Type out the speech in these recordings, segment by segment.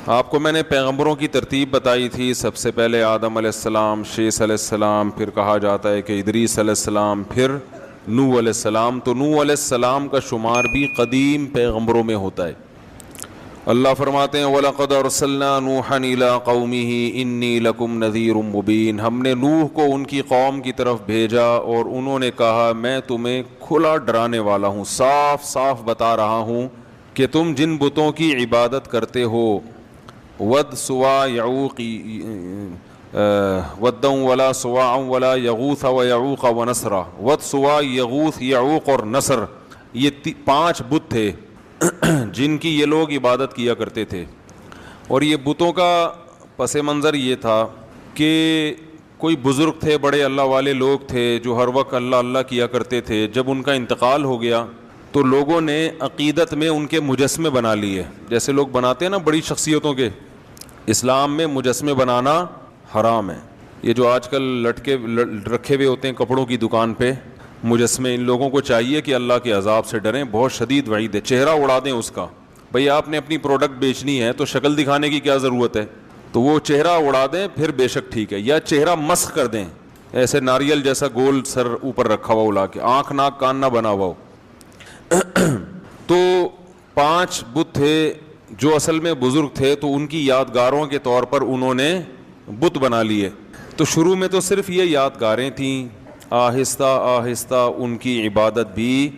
آپ کو میں نے پیغمبروں کی ترتیب بتائی تھی. سب سے پہلے آدم علیہ السلام, شیث علیہ السلام, پھر کہا جاتا ہے کہ ادریس علیہ السلام, پھر نوح علیہ السلام. تو نوح علیہ السلام کا شمار بھی قدیم پیغمبروں میں ہوتا ہے. اللہ فرماتے ہیں وَلَقَدْ أَرْسَلْنَا نُوحًا إِلَىٰ قَوْمِهِ إِنِّي لَكُمْ نَذِيرٌ مُّبِينٌ. ہم نے نوح کو ان کی قوم کی طرف بھیجا اور انہوں نے کہا میں تمہیں کھلا ڈرانے والا ہوں, صاف صاف بتا رہا ہوں کہ تم جن بتوں کی عبادت کرتے ہو, ود سوا یعوق ودًا ولا سواعا ولا یغوث ویعوق ونسرا. ود سوا یغوث یعوق اور نصر, یہ 5 بت تھے جن کی یہ لوگ عبادت کیا کرتے تھے. اور یہ بتوں کا پس منظر یہ تھا کہ کوئی بزرگ تھے, بڑے اللہ والے لوگ تھے جو ہر وقت اللہ اللہ کیا کرتے تھے. جب ان کا انتقال ہو گیا تو لوگوں نے عقیدت میں ان کے مجسمے بنا لیے, جیسے لوگ بناتے ہیں نا بڑی شخصیتوں کے. اسلام میں مجسمے بنانا حرام ہے. یہ جو آج کل لٹکے رکھے ہوئے ہوتے ہیں کپڑوں کی دکان پہ مجسمے, ان لوگوں کو چاہیے کہ اللہ کے عذاب سے ڈریں. بہت شدید وعید ہے. چہرہ اڑا دیں اس کا. بھئی آپ نے اپنی پروڈکٹ بیچنی ہے تو شکل دکھانے کی کیا ضرورت ہے, تو وہ چہرہ اڑا دیں پھر بے شک ٹھیک ہے, یا چہرہ مسخ کر دیں, ایسے ناریل جیسا گول سر اوپر رکھا ہوا اڑا کے, آنکھ ناک کان نہ بنا ہوا ہو. تو 5 بت تھے جو اصل میں بزرگ تھے, تو ان کی یادگاروں کے طور پر انہوں نے بت بنا لیے. تو شروع میں تو صرف یہ یادگاریں تھیں, آہستہ آہستہ ان کی عبادت بھی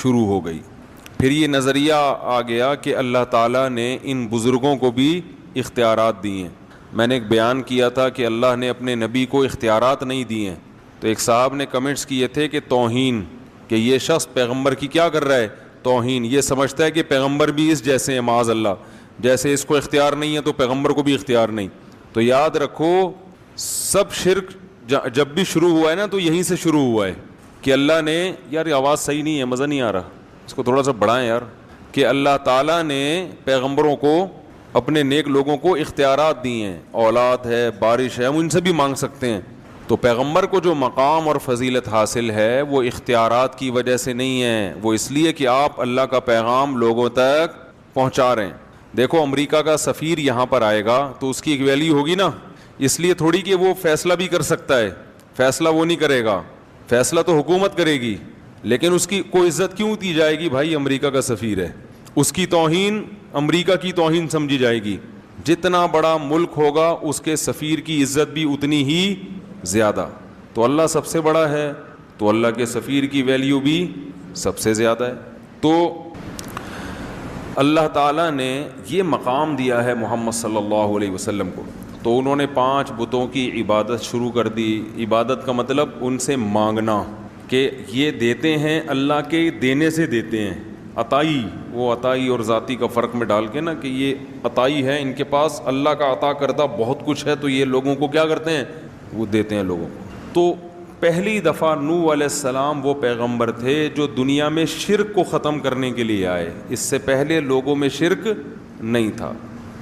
شروع ہو گئی. پھر یہ نظریہ آ گیا کہ اللہ تعالیٰ نے ان بزرگوں کو بھی اختیارات دیے ہیں. میں نے ایک بیان کیا تھا کہ اللہ نے اپنے نبی کو اختیارات نہیں دیے ہیں. تو ایک صاحب نے کمنٹس کیے تھے کہ توہین, کہ یہ شخص پیغمبر کی کیا کر رہا ہے, توہین. یہ سمجھتا ہے کہ پیغمبر بھی اس جیسے ہیں, معاذ اللہ, جیسے اس کو اختیار نہیں ہے تو پیغمبر کو بھی اختیار نہیں. تو یاد رکھو سب شرک جب بھی شروع ہوا ہے نا تو یہیں سے شروع ہوا ہے کہ اللہ نے, یار یہ آواز صحیح نہیں ہے, مزہ نہیں آ رہا, اس کو تھوڑا سا بڑھائیں یار, کہ اللہ تعالیٰ نے پیغمبروں کو, اپنے نیک لوگوں کو اختیارات دی ہیں. اولاد ہے, بارش ہے, ہم ان سے بھی مانگ سکتے ہیں. تو پیغمبر کو جو مقام اور فضیلت حاصل ہے وہ اختیارات کی وجہ سے نہیں ہے, وہ اس لیے کہ آپ اللہ کا پیغام لوگوں تک پہنچا رہے ہیں. دیکھو امریکہ کا سفیر یہاں پر آئے گا تو اس کی ایک ویلیو ہوگی نا, اس لیے تھوڑی کہ وہ فیصلہ بھی کر سکتا ہے, فیصلہ وہ نہیں کرے گا, فیصلہ تو حکومت کرے گی, لیکن اس کی کو عزت کیوں دی جائے گی, بھائی امریکہ کا سفیر ہے, اس کی توہین امریکہ کی توہین سمجھی جائے گی. جتنا بڑا ملک ہوگا اس کے سفیر کی عزت بھی اتنی ہی زیادہ. تو اللہ سب سے بڑا ہے تو اللہ کے سفیر کی ویلیو بھی سب سے زیادہ ہے. تو اللہ تعالیٰ نے یہ مقام دیا ہے محمد صلی اللہ علیہ وسلم کو. تو انہوں نے 5 بتوں کی عبادت شروع کر دی. عبادت کا مطلب ان سے مانگنا, کہ یہ دیتے ہیں اللہ کے دینے سے دیتے ہیں. عطائی, وہ عطائی اور ذاتی کا فرق میں ڈال کے نا, کہ یہ عطائی ہے, ان کے پاس اللہ کا عطا کردہ بہت کچھ ہے, تو یہ لوگوں کو کیا کرتے ہیں, وہ دیتے ہیں لوگوں کو. تو پہلی دفعہ نوح علیہ السلام وہ پیغمبر تھے جو دنیا میں شرک کو ختم کرنے کے لیے آئے. اس سے پہلے لوگوں میں شرک نہیں تھا,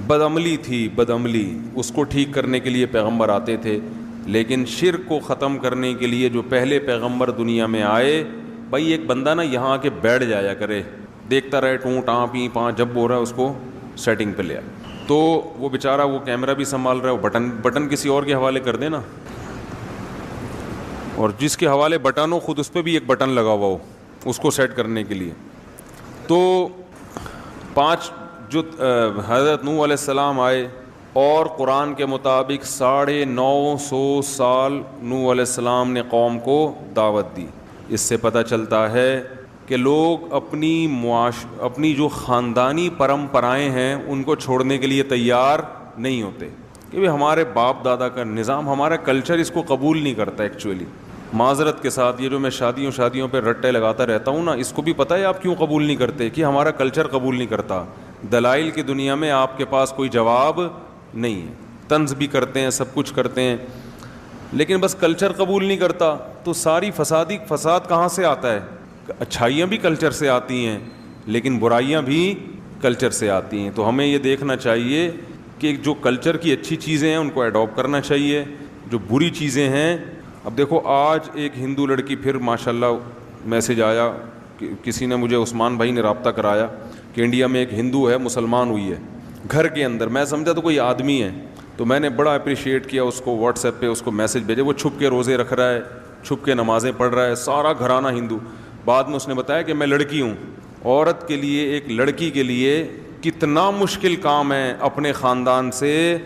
بدعملی تھی, بدعملی, اس کو ٹھیک کرنے کے لیے پیغمبر آتے تھے. لیکن شرک کو ختم کرنے کے لیے جو پہلے پیغمبر دنیا میں آئے, بھائی ایک بندہ نا یہاں آ کے بیٹھ جایا کرے, دیکھتا رہے ٹوں ٹاں پی پاں, جب بول رہا ہے اس کو سیٹنگ پہ لیا. تو وہ بیچارہ وہ کیمرہ بھی سنبھال رہا ہے, وہ بٹن کسی اور کے حوالے کر دے نا, اور جس کے حوالے بٹن ہو خود اس پہ بھی ایک بٹن لگا ہوا ہو اس کو سیٹ کرنے کے لیے. تو 5 جو حضرت نوح علیہ السلام آئے, اور قرآن کے مطابق 950 سال نوح علیہ السلام نے قوم کو دعوت دی. اس سے پتہ چلتا ہے کہ لوگ اپنی جو خاندانی پرمپرائیں ہیں ان کو چھوڑنے کے لیے تیار نہیں ہوتے, کہ ہمارے باپ دادا کا نظام, ہمارا کلچر اس کو قبول نہیں کرتا. ایکچولی معذرت کے ساتھ یہ جو میں شادیوں پہ رٹے لگاتا رہتا ہوں نا, اس کو بھی پتہ ہے آپ کیوں قبول نہیں کرتے, کہ ہمارا کلچر قبول نہیں کرتا. دلائل کی دنیا میں آپ کے پاس کوئی جواب نہیں ہے, طنز بھی کرتے ہیں, سب کچھ کرتے ہیں, لیکن بس کلچر قبول نہیں کرتا. تو ساری فساد کہاں سے آتا ہے, اچھائیاں بھی کلچر سے آتی ہیں لیکن برائیاں بھی کلچر سے آتی ہیں. تو ہمیں یہ دیکھنا چاہیے کہ جو کلچر کی اچھی چیزیں ہیں ان کو ایڈاپٹ کرنا چاہیے, جو بری چیزیں ہیں. اب دیکھو آج ایک ہندو لڑکی, پھر ماشاءاللہ میسج آیا, کسی نے مجھے, عثمان بھائی نے رابطہ کرایا کہ انڈیا میں ایک ہندو ہے مسلمان ہوئی ہے, گھر کے اندر. میں سمجھا تو کوئی آدمی ہے, تو میں نے بڑا اپریشیٹ کیا اس کو, واٹس ایپ پہ اس کو میسج بھیجے. وہ چھپ کے روزے رکھ رہا ہے, چھپ کے نمازیں پڑھ رہا ہے, سارا گھرانہ ہندو. بعد میں اس نے بتایا کہ میں لڑکی ہوں. عورت کے لیے, ایک لڑکی کے لیے کتنا مشکل کام ہے اپنے خاندان سے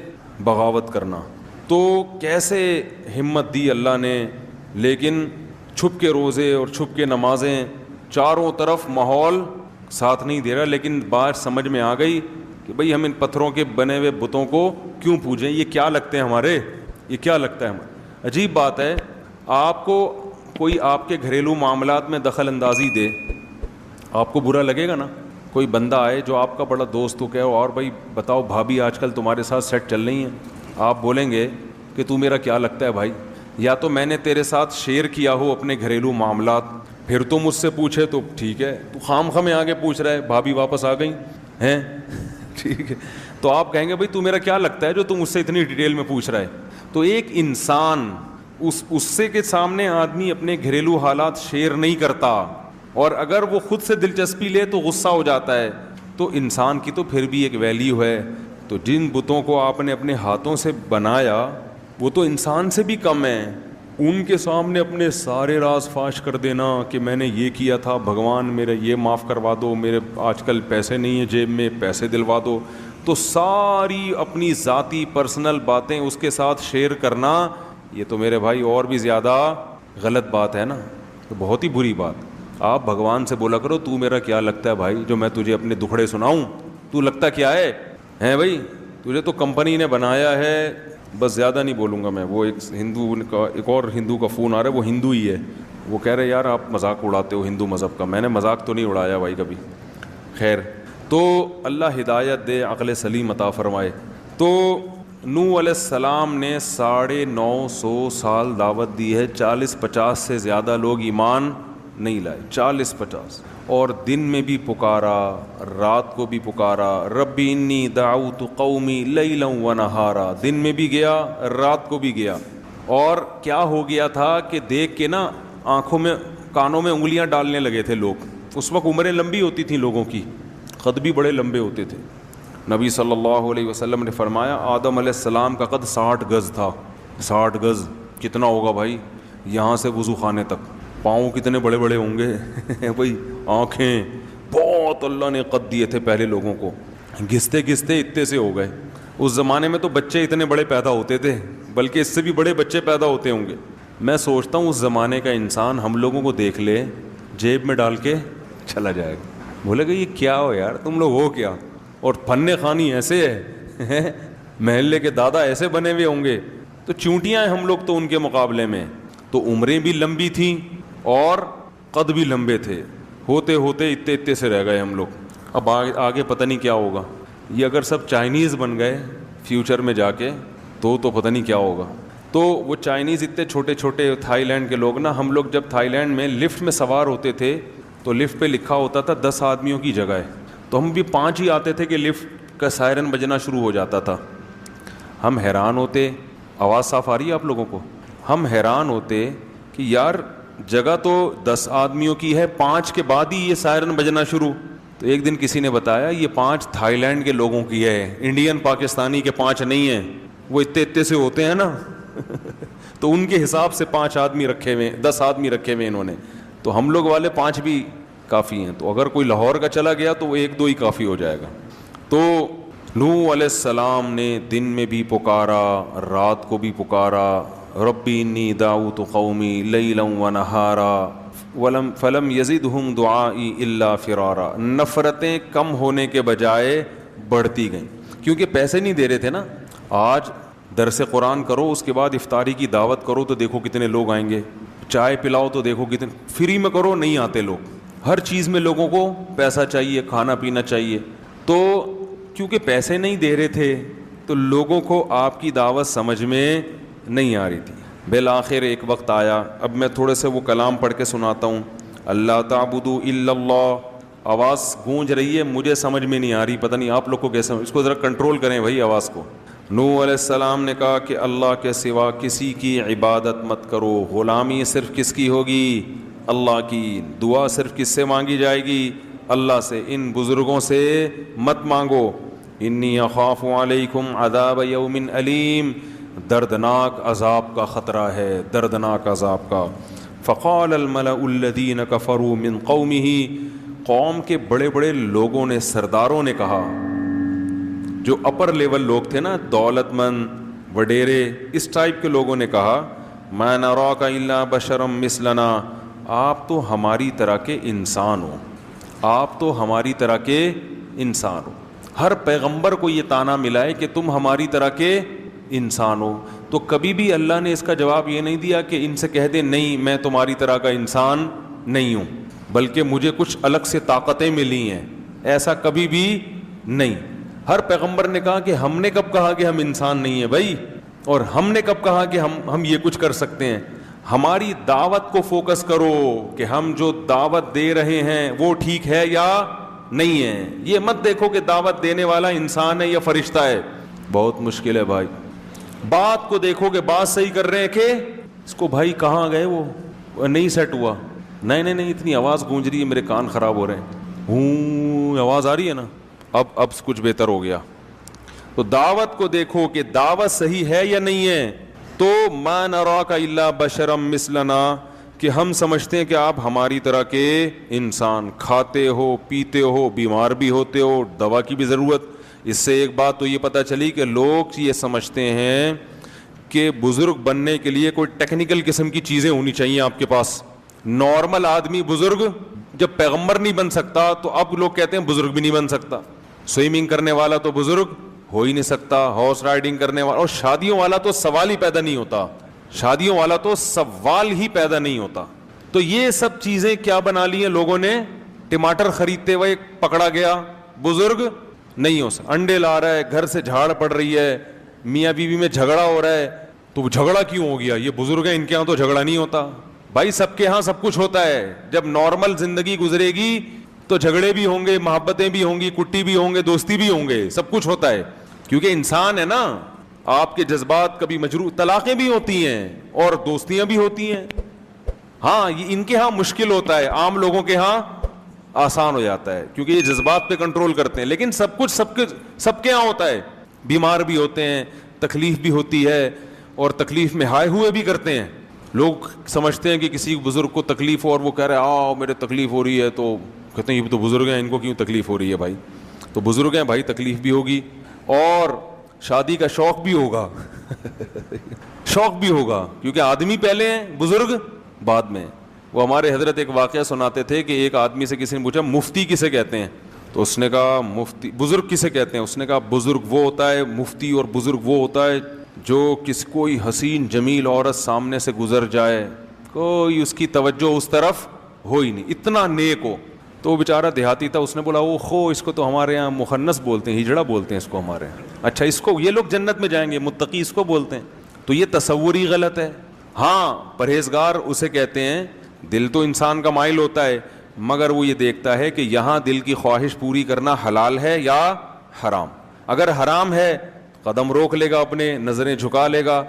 بغاوت کرنا. تو کیسے ہمت دی اللہ نے. لیکن چھپ کے روزے اور چھپ کے نمازیں, چاروں طرف ماحول ساتھ نہیں دے رہا. لیکن بات سمجھ میں آ گئی کہ بھئی ہم ان پتھروں کے بنے ہوئے بتوں کو کیوں پوجیں, یہ کیا لگتے ہیں ہمارے, یہ کیا لگتا ہے ہمارے. عجیب بات ہے, آپ کو کوئی آپ کے گھریلو معاملات میں دخل اندازی دے, آپ کو برا لگے گا نا. کوئی بندہ آئے جو آپ کا بڑا دوست ہو, کہ اور بھائی بتاؤ بھابھی آج کل تمہارے ساتھ سیٹ چل رہی ہیں, آپ بولیں گے کہ تو میرا کیا لگتا ہے بھائی, یا تو میں نے تیرے ساتھ شیئر کیا ہو اپنے گھریلو معاملات, پھر تو مجھ سے پوچھے تو ٹھیک ہے, تو خام خواہ میں آگے پوچھ رہا ہے بھابھی واپس آ گئی ہیں, ٹھیک ہے, تو آپ کہیں گے بھائی تو میرا کیا لگتا ہے جو تم مجھ سے اتنی ڈیٹیل میں پوچھ رہا ہے. تو ایک انسان اس سے کے سامنے آدمی اپنے گھریلو حالات شیئر نہیں کرتا, اور اگر وہ خود سے دلچسپی لے تو غصہ ہو جاتا ہے. تو انسان کی تو پھر بھی ایک ویلیو ہے. تو جن بتوں کو آپ نے اپنے ہاتھوں سے بنایا وہ تو انسان سے بھی کم ہیں. ان کے سامنے اپنے سارے راز فاش کر دینا کہ میں نے یہ کیا تھا, بھگوان میرے یہ معاف کروا دو, میرے آج کل پیسے نہیں ہیں جیب میں, پیسے دلوا دو. تو ساری اپنی ذاتی پرسنل باتیں اس کے ساتھ شیئر کرنا, یہ تو میرے بھائی اور بھی زیادہ غلط بات ہے نا, تو بہت ہی بری بات. آپ بھگوان سے بولا کرو تو میرا کیا لگتا ہے بھائی, جو میں تجھے اپنے دکھڑے سناؤں, تو لگتا کیا ہے بھائی, تجھے تو کمپنی نے بنایا ہے. بس زیادہ نہیں بولوں گا میں. وہ ایک ہندو کا, ایک اور ہندو کا فون آ رہا ہے, وہ ہندو ہی ہے, وہ کہہ رہے یار آپ مذاق اڑاتے ہو ہندو مذہب کا. میں نے مذاق تو نہیں اڑایا بھائی کبھی. خیر, تو اللہ ہدایت دے, عقل سلیم عطا فرمائے. تو نوح علیہ السلام نے 950 سال دعوت دی ہے, 40-50 سے زیادہ لوگ ایمان نہیں لائے, 40-50. اور دن میں بھی پکارا, رات کو بھی پکارا, ربی انی دعوت قومی لیلا و نہارا. دن میں بھی گیا, رات کو بھی گیا. اور کیا ہو گیا تھا کہ دیکھ کے نا آنکھوں میں, کانوں میں انگلیاں ڈالنے لگے تھے لوگ. اس وقت عمریں لمبی ہوتی تھیں لوگوں کی, قد بھی بڑے لمبے ہوتے تھے. نبی صلی اللہ علیہ وسلم نے فرمایا آدم علیہ السلام کا قد 60 گز تھا. 60 گز کتنا ہوگا بھائی, یہاں سے وضو خانے تک. پاؤں کتنے بڑے بڑے ہوں گے بھائی, آنکھیں, بہت اللہ نے قد دیے تھے پہلے لوگوں کو. گھستے گھستے اتنے سے ہو گئے. اس زمانے میں تو بچے اتنے بڑے پیدا ہوتے تھے, بلکہ اس سے بھی بڑے بچے پیدا ہوتے ہوں گے. میں سوچتا ہوں اس زمانے کا انسان ہم لوگوں کو دیکھ لے, جیب میں ڈال کے چلا جائے گا, بولے گا یہ کیا ہو یار تم لوگ ہو کیا. اور فن خوانی ایسے ہے, محلے کے دادا ایسے بنے ہوئے ہوں گے. تو چونٹیاں ہیں ہم لوگ تو ان کے مقابلے میں. تو عمریں بھی لمبی تھیں اور قد بھی لمبے تھے. ہوتے ہوتے اتنے سے رہ گئے ہم لوگ. اب آگے پتہ نہیں کیا ہوگا. یہ اگر سب چائنیز بن گئے فیوچر میں جا کے تو پتہ نہیں کیا ہوگا. تو وہ چائنیز اتنے چھوٹے چھوٹے, تھائی لینڈ کے لوگ نا, ہم لوگ جب تھائی لینڈ میں لفٹ میں سوار ہوتے تھے تو لفٹ پہ لکھا ہوتا تھا 10 آدمیوں کی جگہ ہے, تو ہم بھی 5 ہی آتے تھے کہ لفٹ کا سائرن بجنا شروع ہو جاتا تھا. ہم حیران ہوتے, آواز صاف آ رہی ہے آپ لوگوں کو, ہم حیران ہوتے کہ یار جگہ تو 10 آدمیوں کی ہے, 5 کے بعد ہی یہ سائرن بجنا شروع. تو ایک دن کسی نے بتایا یہ 5 تھائی لینڈ کے لوگوں کی ہے, انڈین پاکستانی کے 5 نہیں ہیں. وہ اتنے سے ہوتے ہیں نا تو ان کے حساب سے 5 آدمی رکھے ہوئے, 10 آدمی رکھے ہوئے انہوں نے. تو ہم لوگ والے 5 بھی کافی ہیں. تو اگر کوئی لاہور کا چلا گیا تو وہ 1-2 ہی کافی ہو جائے گا. تو نوح علیہ السلام نے دن میں بھی پکارا, رات کو بھی پکارا, ربی انی دعوت قومی لیلا و نہارا فلم یزدہم دعائی الا فرارا. نفرتیں کم ہونے کے بجائے بڑھتی گئیں, کیونکہ پیسے نہیں دے رہے تھے نا. آج درس قرآن کرو, اس کے بعد افطاری کی دعوت کرو تو دیکھو کتنے لوگ آئیں گے. چائے پلاؤ تو دیکھو کتنے, فری میں کرو نہیں آتے لوگ. ہر چیز میں لوگوں کو پیسہ چاہیے, کھانا پینا چاہیے. تو کیونکہ پیسے نہیں دے رہے تھے تو لوگوں کو آپ کی دعوت سمجھ میں نہیں آ رہی تھی. بالآخر ایک وقت آیا, اب میں تھوڑے سے وہ کلام پڑھ کے سناتا ہوں. اللہ تعبدوا الا اللہ, آواز گونج رہی ہے, مجھے سمجھ میں نہیں آ رہی, پتہ نہیں آپ لوگ کو کیسے, اس کو ذرا کنٹرول کریں بھائی آواز کو. نوح علیہ السلام نے کہا کہ اللہ کے سوا کسی کی عبادت مت کرو, غلامی صرف کس کی ہوگی, اللہ کی. دعا صرف کس سے مانگی جائے گی, اللہ سے. ان بزرگوں سے مت مانگو. انی اخاف علیکم عذاب یوم علیم، دردناک عذاب کا خطرہ ہے، دردناک عذاب کا۔ فقال الملأ الذین کفروا من قومہ، قوم کے بڑے بڑے لوگوں نے، سرداروں نے کہا، جو اپر لیول لوگ تھے نا، دولت مند وڈیرے، اس ٹائپ کے لوگوں نے کہا، ما نراک الا بشرا مثلنا، آپ تو ہماری طرح کے انسان ہو، آپ تو ہماری طرح کے انسان ہو۔ ہر پیغمبر کو یہ طعنہ ملا ہے کہ تم ہماری طرح کے انسان ہو، تو کبھی بھی اللہ نے اس کا جواب یہ نہیں دیا کہ ان سے کہہ دیں نہیں میں تمہاری طرح کا انسان نہیں ہوں، بلکہ مجھے کچھ الگ سے طاقتیں ملی ہیں، ایسا کبھی بھی نہیں۔ ہر پیغمبر نے کہا کہ ہم نے کب کہا کہ ہم انسان نہیں ہیں بھائی، اور ہم نے کب کہا کہ ہم یہ کچھ کر سکتے ہیں؟ ہماری دعوت کو فوکس کرو کہ ہم جو دعوت دے رہے ہیں وہ ٹھیک ہے یا نہیں ہے، یہ مت دیکھو کہ دعوت دینے والا انسان ہے یا فرشتہ ہے، بہت مشکل ہے بھائی۔ بات کو دیکھو کہ بات صحیح کر رہے ہیں کہ اس کو بھائی کہاں گئے وہ نہیں سیٹ ہوا، نہیں اتنی آواز گونج رہی ہے میرے کان خراب ہو رہے ہیں، ہوں آواز آ رہی ہے نا، اب کچھ بہتر ہو گیا۔ تو دعوت کو دیکھو کہ دعوت صحیح ہے یا نہیں ہے۔ تو ما نراک الا بشرا مثلنا، کہ ہم سمجھتے ہیں کہ آپ ہماری طرح کے انسان، کھاتے ہو پیتے ہو، بیمار بھی ہوتے ہو، دوا کی بھی ضرورت۔ اس سے ایک بات تو یہ پتہ چلی کہ لوگ یہ سمجھتے ہیں کہ بزرگ بننے کے لیے کوئی ٹیکنیکل قسم کی چیزیں ہونی چاہیے آپ کے پاس۔ نارمل آدمی بزرگ جب پیغمبر نہیں بن سکتا تو اب لوگ کہتے ہیں بزرگ بھی نہیں بن سکتا، سوئمنگ کرنے والا تو بزرگ ہو ہی نہیں سکتا، ہارس رائڈنگ کرنے والا، اور شادیوں والا تو سوال ہی پیدا نہیں ہوتا، شادیوں والا تو سوال ہی پیدا نہیں ہوتا۔ تو یہ سب چیزیں کیا بنا لی ہیں لوگوں نے؟ ٹماٹر خریدتے ہوئے پکڑا گیا بزرگ نہیں ہو سکتا، انڈے لا رہا ہے، گھر سے جھاڑ پڑ رہی ہے، میاں بیوی میں جھگڑا ہو رہا ہے، تو جھگڑا کیوں ہو گیا؟ یہ بزرگ ہیں، ان کے ہاں تو جھگڑا نہیں ہوتا۔ بھائی سب کے ہاں سب کچھ ہوتا ہے، جب نارمل زندگی گزرے گی تو جھگڑے بھی ہوں گے، محبتیں بھی ہوں گی، کٹی بھی ہوں گے، دوستی بھی ہوں گے، سب کچھ ہوتا ہے، کیونکہ انسان ہے نا۔ آپ کے جذبات کبھی مجروح، طلاقیں بھی ہوتی ہیں اور دوستیاں بھی ہوتی ہیں۔ ہاں یہ ان کے ہاں مشکل ہوتا ہے، عام لوگوں کے ہاں آسان ہو جاتا ہے کیونکہ یہ جذبات پہ کنٹرول کرتے ہیں، لیکن سب کچھ سب کے ہاں ہوتا ہے۔ بیمار بھی ہوتے ہیں، تکلیف بھی ہوتی ہے، اور تکلیف میں ہائے ہوئے بھی کرتے ہیں۔ لوگ سمجھتے ہیں کہ کسی بزرگ کو تکلیف ہو اور وہ کہہ رہے ہیں آؤ میرے تکلیف ہو رہی ہے، تو کہتے ہیں یہ تو بزرگ ہیں، ان کو کیوں تکلیف ہو رہی ہے؟ بھائی تو بزرگ ہیں بھائی، تکلیف بھی ہوگی اور شادی کا شوق بھی ہوگا شوق بھی ہوگا، کیونکہ آدمی پہلے ہیں، بزرگ بعد میں۔ وہ ہمارے حضرت ایک واقعہ سناتے تھے کہ ایک آدمی سے کسی نے پوچھا مفتی کسے کہتے ہیں؟ تو اس نے کہا مفتی، بزرگ کسے کہتے ہیں؟ اس نے کہا بزرگ وہ ہوتا ہے مفتی، اور بزرگ وہ ہوتا ہے جو کوئی حسین جمیل عورت سامنے سے گزر جائے، کوئی اس کی توجہ اس طرف ہو ہی نہیں، اتنا نیک ہو۔ تو وہ بیچارہ دیہاتی تھا، اس نے بولا او خو، اس کو تو ہمارے یہاں مخنث بولتے ہیں، ہجڑا بولتے ہیں اس کو ہمارے یہاں۔ اچھا اس کو یہ لوگ جنت میں جائیں گے، متقی اس کو بولتے ہیں؟ تو یہ تصور ہی غلط ہے۔ ہاں پرہیزگار اسے کہتے ہیں، دل تو انسان کا مائل ہوتا ہے، مگر وہ یہ دیکھتا ہے کہ یہاں دل کی خواہش پوری کرنا حلال ہے یا حرام۔ اگر حرام ہے قدم روک لے گا، اپنے نظریں جھکا لے گا،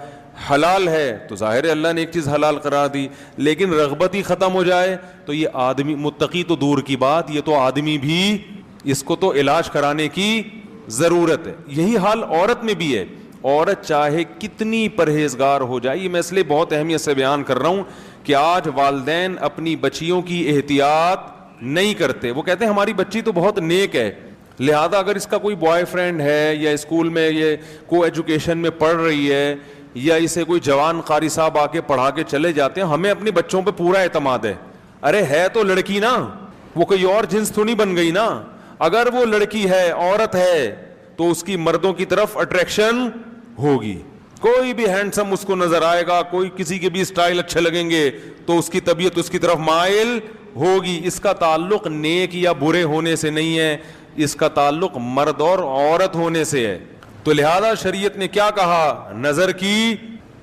حلال ہے تو ظاہر ہے اللہ نے ایک چیز حلال قرار دی، لیکن رغبت ہی ختم ہو جائے تو یہ آدمی، متقی تو دور کی بات، یہ تو آدمی بھی، اس کو تو علاج کرانے کی ضرورت ہے۔ یہی حال عورت میں بھی ہے، عورت چاہے کتنی پرہیزگار ہو جائے، یہ میں اس لیے بہت اہمیت سے بیان کر رہا ہوں کہ آج والدین اپنی بچیوں کی احتیاط نہیں کرتے، وہ کہتے ہیں ہماری بچی تو بہت نیک ہے، لہذا اگر اس کا کوئی بوائے فرینڈ ہے یا اسکول میں یہ کو ایجوکیشن میں پڑھ رہی ہے یا اسے کوئی جوان قاری صاحب آ کے پڑھا کے چلے جاتے ہیں، ہمیں اپنے بچوں پہ پورا اعتماد ہے۔ ارے ہے تو لڑکی نا، وہ کوئی اور جنس تو نہیں بن گئی نا۔ اگر وہ لڑکی ہے، عورت ہے، تو اس کی مردوں کی طرف اٹریکشن ہوگی، کوئی بھی ہینڈسم اس کو نظر آئے گا، کوئی کسی کے بھی اسٹائل اچھے لگیں گے تو اس کی طبیعت اس کی طرف مائل ہوگی۔ اس کا تعلق نیک یا برے ہونے سے نہیں ہے، اس کا تعلق مرد اور عورت ہونے سے ہے۔ تو لہذا شریعت نے کیا کہا؟ نظر کی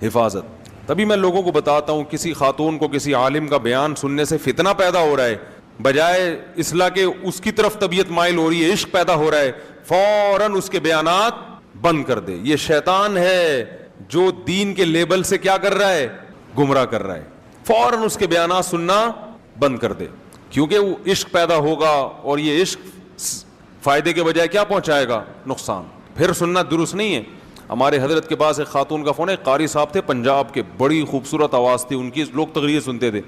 حفاظت۔ تبھی میں لوگوں کو بتاتا ہوں، کسی خاتون کو کسی عالم کا بیان سننے سے فتنہ پیدا ہو رہا ہے، بجائے اصلاح کے اس کی طرف طبیعت مائل ہو رہی ہے، عشق پیدا ہو رہا ہے، فوراً اس کے بیانات بند کر دے۔ یہ شیطان ہے جو دین کے لیبل سے کیا کر رہا ہے؟ گمراہ کر رہا ہے۔ فوراً اس کے بیانات سننا بند کر دے، کیونکہ وہ عشق پیدا ہوگا، اور یہ عشق فائدے کے بجائے کیا پہنچائے گا؟ نقصان. پھر سننا درست نہیں ہے. ہمارے حضرت کے پاس ایک خاتون کا فون ہے, قاری صاحب تھے پنجاب کے, بڑی خوبصورت آواز تھی ان کی, لوگ تقریر سنتے تھے.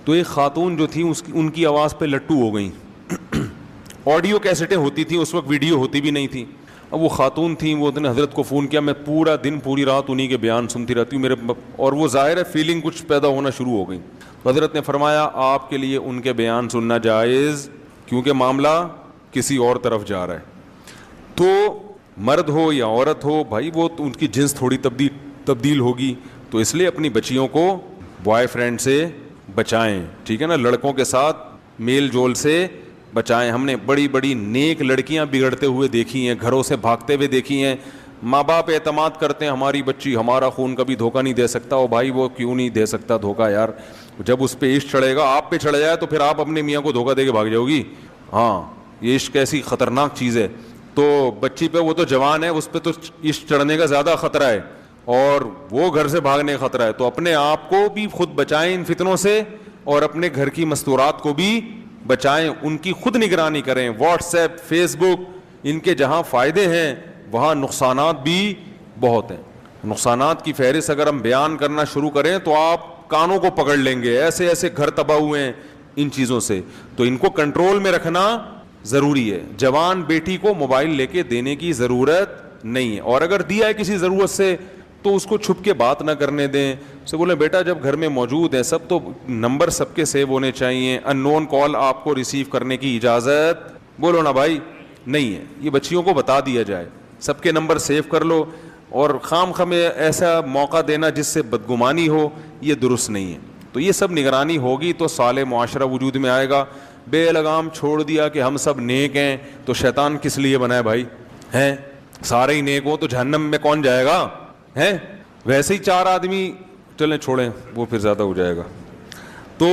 تو ایک خاتون جو تھی ان کی آواز پہ لٹو ہو گئیں. آڈیو کیسٹیں ہوتی تھیں اس وقت, ویڈیو ہوتی بھی نہیں تھی. اب وہ خاتون تھیں, وہ نے حضرت کو فون کیا, میں پورا دن پوری رات انہی کے بیان سنتی رہتی ہوں میرے, اور وہ ظاہر ہے فیلنگ کچھ پیدا ہونا شروع ہو گئی. تو حضرت نے فرمایا آپ کے لیے ان کے بیان سننا جائز, کیونکہ معاملہ کسی اور طرف جا رہا ہے. تو مرد ہو یا عورت ہو بھائی, وہ ان کی جنس تھوڑی تبدیل ہوگی, تو اس لیے اپنی بچیوں کو بوائے فرینڈ سے بچائیں, ٹھیک ہے نا, لڑکوں کے ساتھ میل جول سے بچائیں. ہم نے بڑی بڑی نیک لڑکیاں بگڑتے ہوئے دیکھی ہیں, گھروں سے بھاگتے ہوئے دیکھی ہیں. ماں باپ اعتماد کرتے ہیں ہماری بچی ہمارا خون کبھی دھوکہ نہیں دے سکتا. او بھائی وہ کیوں نہیں دے سکتا دھوکہ یار, جب اس پہ عشق چڑھے گا, آپ پہ چڑھ جائے تو پھر آپ اپنے میاں کو دھوکہ دے کے بھاگ جاؤ گی. ہاں یہ عشق ایسی خطرناک چیز ہے. تو بچی پہ, وہ تو جوان ہے, اس پہ تو عشق چڑھنے کا زیادہ خطرہ ہے اور وہ گھر سے بھاگنے کا خطرہ ہے. تو اپنے آپ کو بھی خود بچائیں ان فتنوں سے, اور اپنے گھر کی مستورات کو بھی بچائیں, ان کی خود نگرانی کریں. واٹس ایپ, فیس بک, ان کے جہاں فائدے ہیں وہاں نقصانات بھی بہت ہیں. نقصانات کی فہرست اگر ہم بیان کرنا شروع کریں تو آپ کانوں کو پکڑ لیں گے. ایسے ایسے گھر تباہ ہوئے ہیں ان چیزوں سے, تو ان کو کنٹرول میں رکھنا ضروری ہے. جوان بیٹی کو موبائل لے کے دینے کی ضرورت نہیں ہے, اور اگر دیا ہے کسی ضرورت سے تو اس کو چھپ کے بات نہ کرنے دیں. اسے بولیں بیٹا جب گھر میں موجود ہیں سب تو نمبر سب کے سیو ہونے چاہیے, ان نون کال آپ کو ریسیو کرنے کی اجازت بولو نا بھائی نہیں ہے. یہ بچیوں کو بتا دیا جائے سب کے نمبر سیو کر لو, اور خام میں ایسا موقع دینا جس سے بدگمانی ہو یہ درست نہیں ہے. تو یہ سب نگرانی ہوگی تو صالح معاشرہ وجود میں آئے گا. بے لگام چھوڑ دیا کہ ہم سب نیک ہیں, تو شیطان کس لیے بنائے بھائی, ہیں سارے ہی نیک ہو تو جہنم میں کون جائے گا, ہیں ویسے ہی 4 آدمی, چلیں چھوڑیں وہ پھر زیادہ ہو جائے گا. تو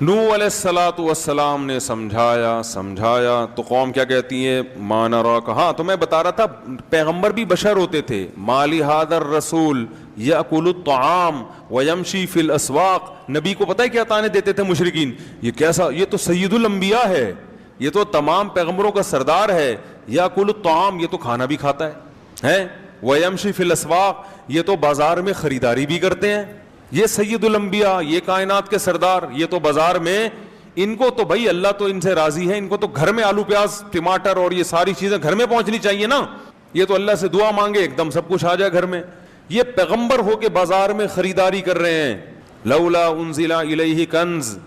نوح علیہ الصلاۃ والسلام نے سمجھایا تو قوم کیا کہتی ہے, ما نراک. ہاں تو میں بتا رہا تھا پیغمبر بھی بشر ہوتے تھے. مالی ھذا الرسول یاکل الطعام ویمشی فی الاسواق. نبی کو پتہ ہے کیا تانے دیتے تھے مشرکین, یہ کیسا, یہ تو سید الانبیاء ہے, یہ تو تمام پیغمبروں کا سردار ہے. یاکل الطعام, یہ تو کھانا بھی کھاتا ہے, ویمشی فی الاسواق, یہ تو بازار میں خریداری بھی کرتے ہیں. یہ سید الانبیاء, یہ کائنات کے سردار, یہ تو بازار میں, ان کو تو بھائی اللہ تو ان سے راضی ہے, ان کو تو گھر میں آلو پیاز ٹماٹر اور یہ ساری چیزیں گھر میں پہنچنی چاہیے نا. یہ تو اللہ سے دعا مانگے ایک دم سب کچھ آ جائے گھر میں. یہ پیغمبر ہو کے بازار میں خریداری کر رہے ہیں. لولا انزل الیہ کنز,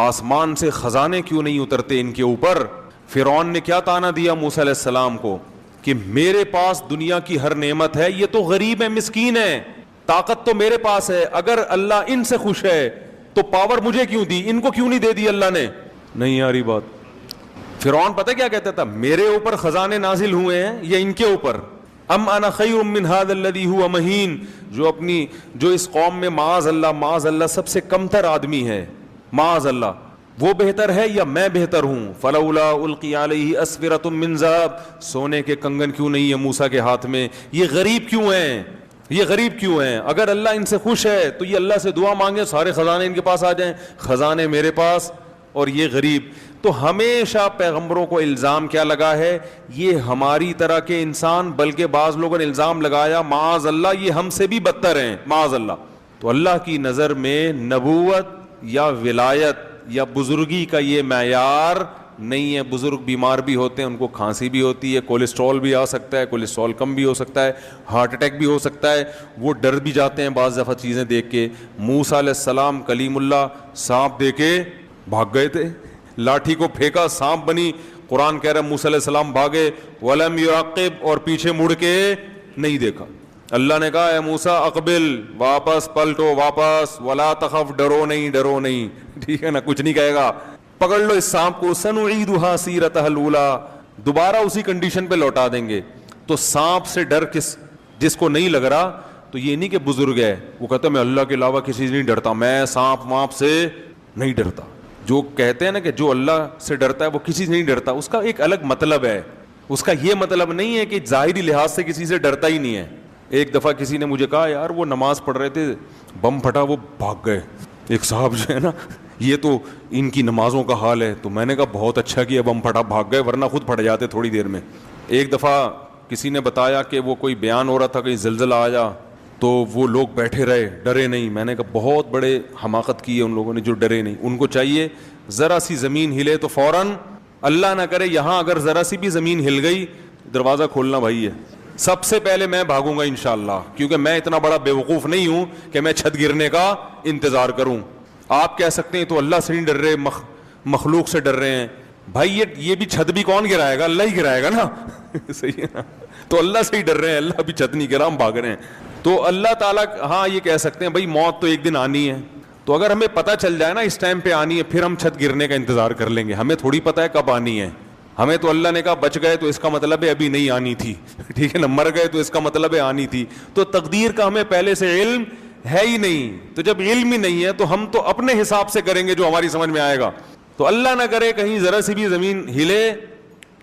آسمان سے خزانے کیوں نہیں اترتے ان کے اوپر. فرعون نے کیا تانا دیا موسیٰ علیہ السلام کو کہ میرے پاس دنیا کی ہر نعمت ہے, یہ تو غریب ہے مسکین ہے, طاقت تو میرے پاس ہے, اگر اللہ ان سے خوش ہے تو پاور مجھے کیوں دی, ان کو کیوں نہیں دے دی اللہ نے. نہیں آ رہی بات. فرعون پتہ کیا کہتا تھا, میرے اوپر خزانے نازل ہوئے ہیں یا ان کے اوپر. ام انا خیر من ھذا الذی هو مہین, جو اس قوم میں معاذ اللہ سب سے کمتر آدمی ہے, معاذ اللہ, وہ بہتر ہے یا میں بہتر ہوں. فلولا القی علیہ اسورۃ من ذہب, سونے کے کنگن کیوں نہیں ہے موسیٰ کے ہاتھ میں. یہ غریب کیوں ہیں, اگر اللہ ان سے خوش ہے تو یہ اللہ سے دعا مانگے سارے خزانے ان کے پاس آ جائیں, خزانے میرے پاس اور یہ غریب. تو ہمیشہ پیغمبروں کو الزام کیا لگا ہے, یہ ہماری طرح کے انسان, بلکہ بعض لوگوں نے الزام لگایا معاذ اللہ یہ ہم سے بھی بدتر ہیں معاذ اللہ. تو اللہ کی نظر میں نبوت یا ولایت یا بزرگی کا یہ معیار نہیں ہے. بزرگ بیمار بھی ہوتے ہیں, ان کو کھانسی بھی ہوتی ہے, کولیسٹرول بھی آ سکتا ہے, کولیسٹرول کم بھی ہو سکتا ہے, ہارٹ اٹیک بھی ہو سکتا ہے, وہ ڈر بھی جاتے ہیں بعض دفعہ چیزیں دیکھ کے. موسیٰ علیہ السلام کلیم اللہ سانپ دے کے بھاگ گئے تھے, لاٹھی کو پھینکا سانپ بنی. قرآن کہہ رہا ہے موسیٰ علیہ السلام بھاگے, ولم یعقب, اور پیچھے مڑ کے نہیں دیکھا. اللہ نے کہا اے موسیٰ اقبل, واپس پلٹو واپس, ولا تخف, ڈرو نہیں, ٹھیک ہے نا, کچھ نہیں کہے گا, پکڑ لو اس سانپ کو, سنعیدھا سیرتھا الاولیٰ, دوبارہ اسی کنڈیشن پہ لوٹا دیں گے. تو سانپ سے ڈر جس کو نہیں لگ رہا, تو یہ نہیں کہ بزرگ ہے وہ کہتا ہے میں اللہ کے علاوہ کسی سے نہیں ڈرتا, میں سانپ وانپ سے نہیں ڈرتا. جو کہتے ہیں نا کہ جو اللہ سے ڈرتا ہے وہ کسی سے نہیں ڈرتا, اس کا ایک الگ مطلب ہے. اس کا یہ مطلب نہیں ہے کہ ظاہری لحاظ سے کسی سے ڈرتا ہی نہیں ہے. ایک دفعہ کسی نے مجھے کہا یار وہ نماز پڑھ رہے تھے, بم پھٹا, وہ بھاگ گئے. ایک صاحب جو ہے نا یہ تو ان کی نمازوں کا حال ہے. تو میں نے کہا بہت اچھا کہ اب ہم بھاگ گئے, ورنہ خود پھٹ جاتے تھوڑی دیر میں. ایک دفعہ کسی نے بتایا کہ وہ کوئی بیان ہو رہا تھا کہ زلزلہ آیا, تو وہ لوگ بیٹھے رہے, ڈرے نہیں. میں نے کہا بہت بڑے حماقت کی ہے ان لوگوں نے جو ڈرے نہیں. ان کو چاہیے ذرا سی زمین ہلے تو فوراً, اللہ نہ کرے یہاں اگر ذرا سی بھی زمین ہل گئی, دروازہ کھولنا بھائی ہے, سب سے پہلے میں بھاگوں گا انشاءاللہ, کیونکہ میں اتنا بڑا بیوقوف نہیں ہوں کہ میں چھت گرنے کا انتظار کروں. آپ کہہ سکتے ہیں تو اللہ سے نہیں ڈر رہے, مخلوق سے ڈر رہے ہیں. بھائی یہ بھی چھت بھی کون گرائے گا؟ اللہ ہی گرائے گا نا. صحیح ہے نا؟ تو اللہ سے ہی ڈر رہے ہیں, اللہ بھی چھت نہیں گرا, ہم بھاگ رہے ہیں. تو اللہ تعالیٰ ہاں یہ کہہ سکتے ہیں بھائی موت تو ایک دن آنی ہے, تو اگر ہمیں پتہ چل جائے نا اس ٹائم پہ آنی ہے, پھر ہم چھت گرنے کا انتظار کر لیں گے. ہمیں تھوڑی پتہ ہے کب آنی ہے. ہمیں تو اللہ نے کہا بچ گئے تو اس کا مطلب ہے ابھی نہیں آنی تھی, ٹھیک ہے نا, مر گئے تو اس کا مطلب ہے آنی تھی. تو تقدیر کا ہمیں پہلے سے علم ہے ہی نہیں. تو جب علم ہی نہیں ہے تو ہم تو اپنے حساب سے کریں گے جو ہماری سمجھ میں آئے گا. تو اللہ نہ کرے کہیں ذرا سی بھی زمین ہلے,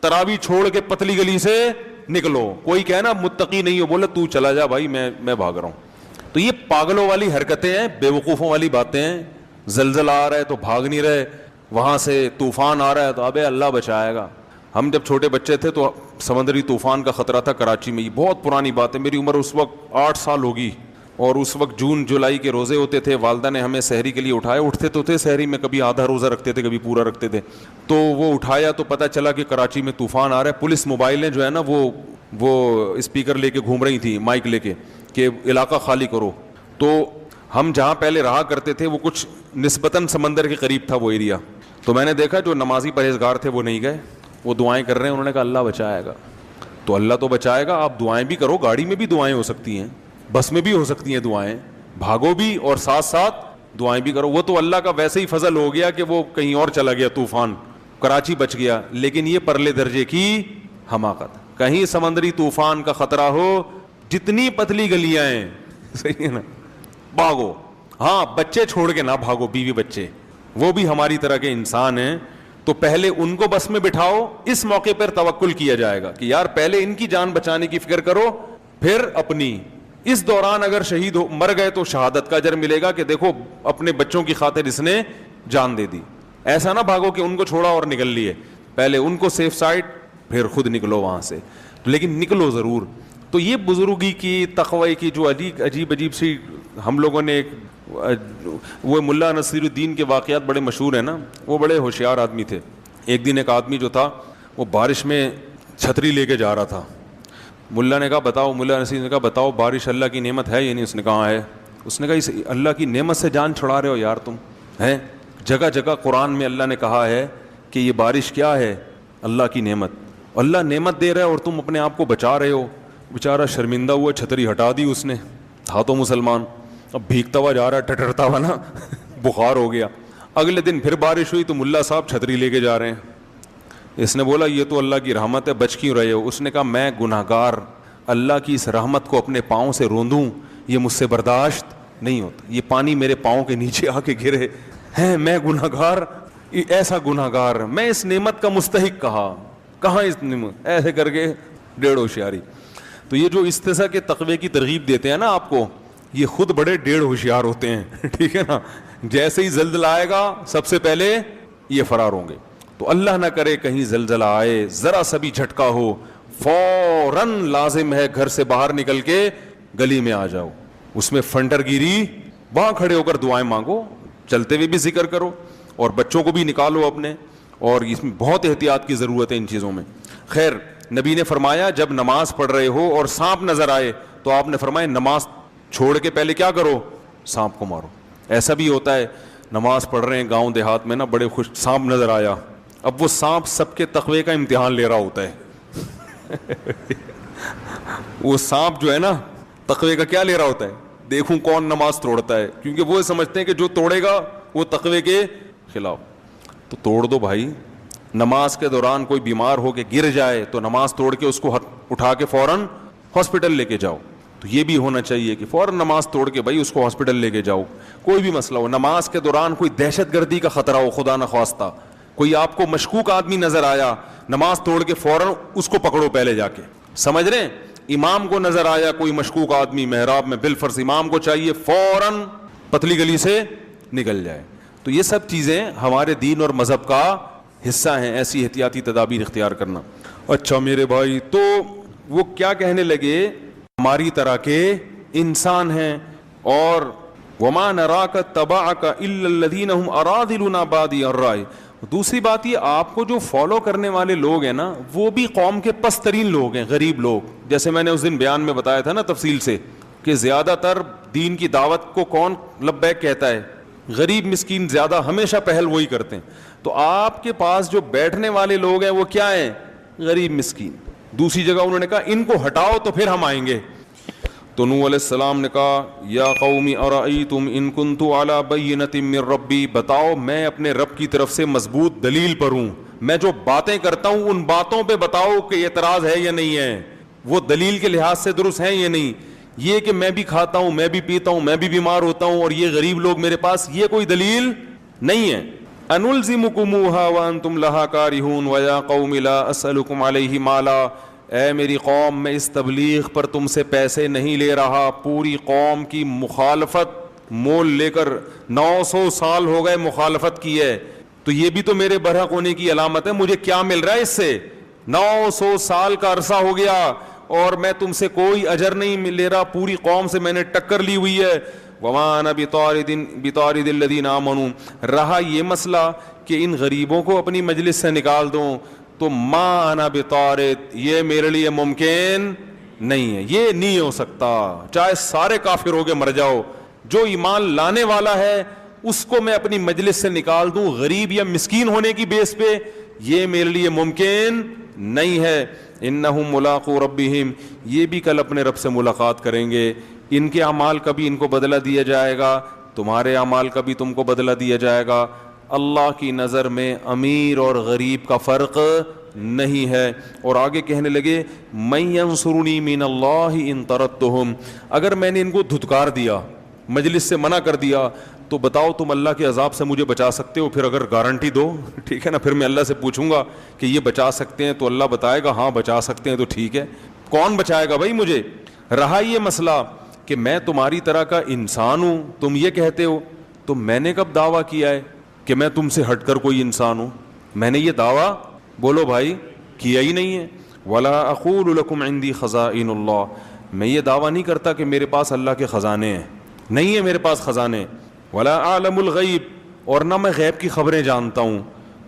تراویح چھوڑ کے پتلی گلی سے نکلو, کوئی کہے نا متقی نہیں ہو, بولے تو چلا جا بھائی میں بھاگ رہا ہوں. تو یہ پاگلوں والی حرکتیں ہیں, بیوقوفوں والی باتیں ہیں. زلزلہ آ رہا ہے تو بھاگ نہیں رہے, وہاں سے طوفان آ رہا ہے تو ابے اللہ بچائے گا. ہم جب چھوٹے بچے تھے تو سمندری طوفان کا خطرہ تھا کراچی میں. یہ بہت پرانی بات ہے, میری عمر اس وقت 8 سال ہوگی, اور اس وقت جون جولائی کے روزے ہوتے تھے. والدہ نے ہمیں سحری کے لیے اٹھایا, اٹھتے تو تھے سحری میں, کبھی آدھا روزہ رکھتے تھے کبھی پورا رکھتے تھے. تو وہ اٹھایا تو پتہ چلا کہ کراچی میں طوفان آ رہا ہے. پولیس موبائلیں جو ہے نا وہ اسپیکر لے کے گھوم رہی تھی, مائک لے کے, کہ علاقہ خالی کرو. تو ہم جہاں پہلے رہا کرتے تھے وہ کچھ نسبتاً سمندر کے قریب تھا وہ ایریا. تو میں نے دیکھا جو نمازی پرہیزگار تھے وہ نہیں گئے, وہ دعائیں کر رہے ہیں. انہوں نے کہا اللہ بچائے گا. تو اللہ تو بچائے گا, آپ دعائیں بھی کرو, گاڑی میں بھی دعائیں ہو سکتی ہیں, بس میں بھی ہو سکتی ہیں دعائیں, بھاگو بھی اور ساتھ ساتھ دعائیں بھی کرو. وہ تو اللہ کا ویسے ہی فضل ہو گیا کہ وہ کہیں اور چلا گیا طوفان, کراچی بچ گیا. لیکن یہ پرلے درجے کی حماقت. کہیں سمندری طوفان کا خطرہ ہو, جتنی پتلی گلیاں ہیں, صحیح ہے نا, بھاگو. ہاں بچے چھوڑ کے نہ بھاگو, بیوی بچے, وہ بھی ہماری طرح کے انسان ہیں. تو پہلے ان کو بس میں بٹھاؤ, اس موقع پر توکل کیا جائے گا کہ یار پہلے ان کی جان بچانے کی فکر کرو, پھر اپنی. اس دوران اگر شہید مر گئے تو شہادت کا اجر ملے گا کہ دیکھو اپنے بچوں کی خاطر اس نے جان دے دی. ایسا نہ بھاگو کہ ان کو چھوڑا اور نکل لیے, پہلے ان کو سیف سائڈ, پھر خود نکلو وہاں سے. لیکن نکلو ضرور. تو یہ بزرگی کی, تقوی کی جو عجیب سی ہم لوگوں نے ایک, وہ ملا نصیر الدین کے واقعات بڑے مشہور ہیں نا, وہ بڑے ہوشیار آدمی تھے. ایک دن ایک آدمی جو تھا وہ بارش میں چھتری لے کے جا رہا تھا. ملا نے کہا بتاؤ, ملا نصیر نے کہا بتاؤ بارش اللہ کی نعمت ہے یا نہیں؟ اس نے کہا ہے. اس نے کہا اس اللہ کی نعمت سے جان چھڑا رہے ہو یار تم ہیں. جگہ جگہ قرآن میں اللہ نے کہا ہے کہ یہ بارش کیا ہے, اللہ کی نعمت. اللہ نعمت دے رہا ہے اور تم اپنے آپ کو بچا رہے ہو. بیچارہ شرمندہ ہوا, چھتری ہٹا دی اس نے, تھا تو مسلمان, اب بھیگتا ہوا جا رہا ہے, ٹٹرتا ہوا نا, بخار ہو گیا. اگلے دن پھر بارش ہوئی تو ملا صاحب چھتری لے کے جا رہے ہیں. اس نے بولا یہ تو اللہ کی رحمت ہے, بچ کیوں رہے ہو؟ اس نے کہا میں گناہگار, اللہ کی اس رحمت کو اپنے پاؤں سے روندوں یہ مجھ سے برداشت نہیں ہوتا. یہ پانی میرے پاؤں کے نیچے آ کے گرے ہیں, میں گناہگار, ایسا گناہگار, میں اس نعمت کا مستحق کہاں اس نعمت, ایسے کر کے 1.5 ہوشیاری. تو یہ جو استثاء کے تقوی کی ترغیب دیتے ہیں نا آپ کو, یہ خود بڑے 1.5 ہوشیار ہوتے ہیں, ٹھیک ہے نا. جیسے ہی زلزلہ آئے گا سب سے پہلے یہ فرار ہوں گے. تو اللہ نہ کرے کہیں زلزلہ آئے, ذرا سا بھی جھٹکا ہو, فوراً لازم ہے گھر سے باہر نکل کے گلی میں آ جاؤ. اس میں فنٹر گیری, وہاں کھڑے ہو کر دعائیں مانگو, چلتے ہوئے بھی ذکر کرو, اور بچوں کو بھی نکالو اپنے. اور اس میں بہت احتیاط کی ضرورت ہے ان چیزوں میں. خیر, نبی نے فرمایا جب نماز پڑھ رہے ہو اور سانپ نظر آئے تو آپ نے فرمایا نماز چھوڑ کے پہلے کیا کرو, سانپ کو مارو. ایسا بھی ہوتا ہے نماز پڑھ رہے ہیں گاؤں دیہات میں نا, بڑے خوش, سانپ نظر آیا, اب وہ سانپ سب کے تقوی کا امتحان لے رہا ہوتا ہے. وہ سانپ جو ہے نا تقوی کا کیا لے رہا ہوتا ہے, دیکھوں کون نماز توڑتا ہے, کیونکہ وہ سمجھتے ہیں کہ جو توڑے گا وہ تقوی کے خلاف. تو توڑ دو بھائی. نماز کے دوران کوئی بیمار ہو کے گر جائے تو نماز توڑ کے اس کو اٹھا کے فوراً ہاسپٹل لے کے جاؤ. تو یہ بھی ہونا چاہیے کہ فوراً نماز توڑ کے بھائی اس کو ہاسپٹل لے کے جاؤ. کوئی بھی مسئلہ ہو, نماز کے دوران کوئی دہشت گردی کا خطرہ ہو, خدا نخواستہ کوئی آپ کو مشکوک آدمی نظر آیا, نماز توڑ کے فوراً اس کو پکڑو پہلے جا کے. سمجھ رہے ہیں, امام کو نظر آیا کوئی مشکوک آدمی محراب میں, بالفرض امام کو چاہیے فوراً پتلی گلی سے نکل جائے. تو یہ سب چیزیں ہمارے دین اور مذہب کا حصہ ہیں، ایسی احتیاطی تدابیر اختیار کرنا۔ اچھا میرے بھائی، تو وہ کیا کہنے لگے، ہماری طرح کے انسان ہیں، اور وما نراک تبعک الا الذین هم اراذلنا بادی الرائے۔ دوسری بات یہ، آپ کو جو فالو کرنے والے لوگ ہیں نا، وہ بھی قوم کے پست ترین لوگ ہیں، غریب لوگ۔ جیسے میں نے اس دن بیان میں بتایا تھا نا تفصیل سے کہ زیادہ تر دین کی دعوت کو کون لبیک کہتا ہے؟ غریب مسکین زیادہ ہمیشہ پہل وہی کرتے ہیں۔ تو آپ کے پاس جو بیٹھنے والے لوگ ہیں وہ کیا ہیں؟ غریب مسکین۔ دوسری جگہ انہوں نے کہا ان کو ہٹاؤ تو پھر ہم آئیں گے۔ تو نوح علیہ السلام نے کہا یا قوم ارأیتم ان کنت علی بینۃ من ربی، بتاؤ میں اپنے رب کی طرف سے مضبوط دلیل پر ہوں، میں جو باتیں کرتا ہوں ان باتوں پہ بتاؤ کہ اعتراض ہے یا نہیں ہے، وہ دلیل کے لحاظ سے درست ہیں یا نہیں۔ یہ کہ میں بھی کھاتا ہوں، میں بھی پیتا ہوں، میں بھی بیمار ہوتا ہوں اور یہ غریب لوگ میرے پاس، یہ کوئی دلیل نہیں ہے۔ انلزمکموها وانتم لها کارہون ویا قوم لا اسألکم علیہ مالا، اے میری قوم میں اس تبلیغ پر تم سے پیسے نہیں لے رہا، پوری قوم کی مخالفت مول لے کر 900 سال ہو گئے مخالفت کی ہے، تو یہ بھی تو میرے برحق ہونے کی علامت ہے، مجھے کیا مل رہا ہے اس سے؟ 900 سال کا عرصہ ہو گیا اور میں تم سے کوئی اجر نہیں لے رہا، پوری قوم سے میں نے ٹکر لی ہوئی ہے۔ وما انا بطارد الذین آمنوا، رہا یہ مسئلہ کہ ان غریبوں کو اپنی مجلس سے نکال دوں، تو ما انا بطارد، یہ میرے لیے ممکن نہیں ہے، یہ نہیں ہو سکتا، چاہے سارے کافر ہو کے مر جاؤ، جو ایمان لانے والا ہے اس کو میں اپنی مجلس سے نکال دوں غریب یا مسکین ہونے کی بیس پہ، یہ میرے لیے ممکن نہیں ہے۔ انہم ملاقو ربہم، یہ بھی کل اپنے رب سے ملاقات کریں گے، ان کے اعمال کا بھی ان کو بدلہ دیا جائے گا، تمہارے اعمال کا بھی تم کو بدلہ دیا جائے گا۔ اللہ کی نظر میں امیر اور غریب کا فرق نہیں ہے۔ اور آگے کہنے لگے من ینصرنی من اللہ ان طردتہم، اگر میں نے ان کو دھتکار دیا، مجلس سے منع کر دیا، تو بتاؤ تم اللہ کے عذاب سے مجھے بچا سکتے ہو؟ پھر اگر گارنٹی دو، ٹھیک ہے نا، پھر میں اللہ سے پوچھوں گا کہ یہ بچا سکتے ہیں، تو اللہ بتائے گا ہاں بچا سکتے ہیں، تو ٹھیک ہے، کون بچائے گا بھائی مجھے؟ رہا یہ مسئلہ کہ میں تمہاری طرح کا انسان ہوں، تم یہ کہتے ہو، تو میں نے کب دعویٰ کیا ہے کہ میں تم سے ہٹ کر کوئی انسان ہوں؟ میں نے یہ دعویٰ، بولو بھائی، کیا ہی نہیں ہے۔ ولا اقول لکم عندی خزائن اللہ، میں یہ دعویٰ نہیں کرتا کہ میرے پاس اللہ کے خزانے ہیں، نہیں ہے میرے پاس خزانے۔ ولا اعلم الغیب، اور نہ میں غیب کی خبریں جانتا ہوں۔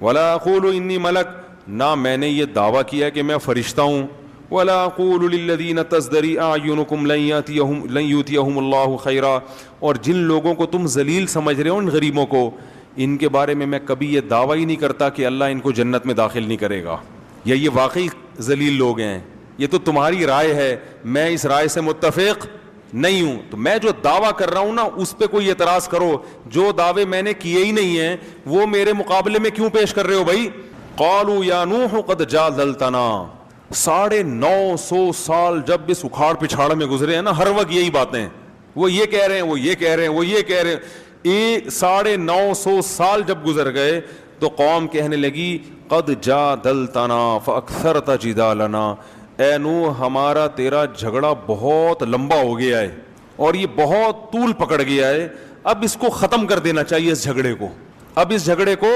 ولا اقول انی ملک، نہ میں نے یہ دعویٰ کیا کہ میں فرشتہ ہوں۔ ولا اقول للذین تزدری اعینکم لن یؤتیہم اللہ خیرا، اور جن لوگوں کو تم ذلیل سمجھ رہے ہو، ان غریبوں کو، ان کے بارے میں میں کبھی یہ دعویٰ ہی نہیں کرتا کہ اللہ ان کو جنت میں داخل نہیں کرے گا، یا یہ واقعی ذلیل لوگ ہیں۔ یہ تو تمہاری رائے ہے، میں اس رائے سے متفق نہیں ہوں۔ تو میں جو دعویٰ کر رہا ہوں نا، اس پہ کوئی اعتراض کرو، جو دعوے میں نے کیے ہی نہیں ہیں وہ میرے مقابلے میں کیوں پیش کر رہے ہو بھائی؟ قالوا یا نوح قد جادلتنا، 950 سال جب اس اکھاڑ پچھاڑ میں گزرے ہیں نا، ہر وقت یہی باتیں، وہ یہ کہہ رہے ہیں، وہ یہ کہہ رہے ہیں، وہ یہ کہہ رہے ہیں۔ 950 سال جب گزر گئے تو قوم کہنے لگی قد جادلتنا فاکثرت جدالنا، اے نوح ہمارا تیرا جھگڑا بہت لمبا ہو گیا ہے اور یہ بہت طول پکڑ گیا ہے، اب اس کو ختم کر دینا چاہیے، اس جھگڑے کو، اب اس جھگڑے کو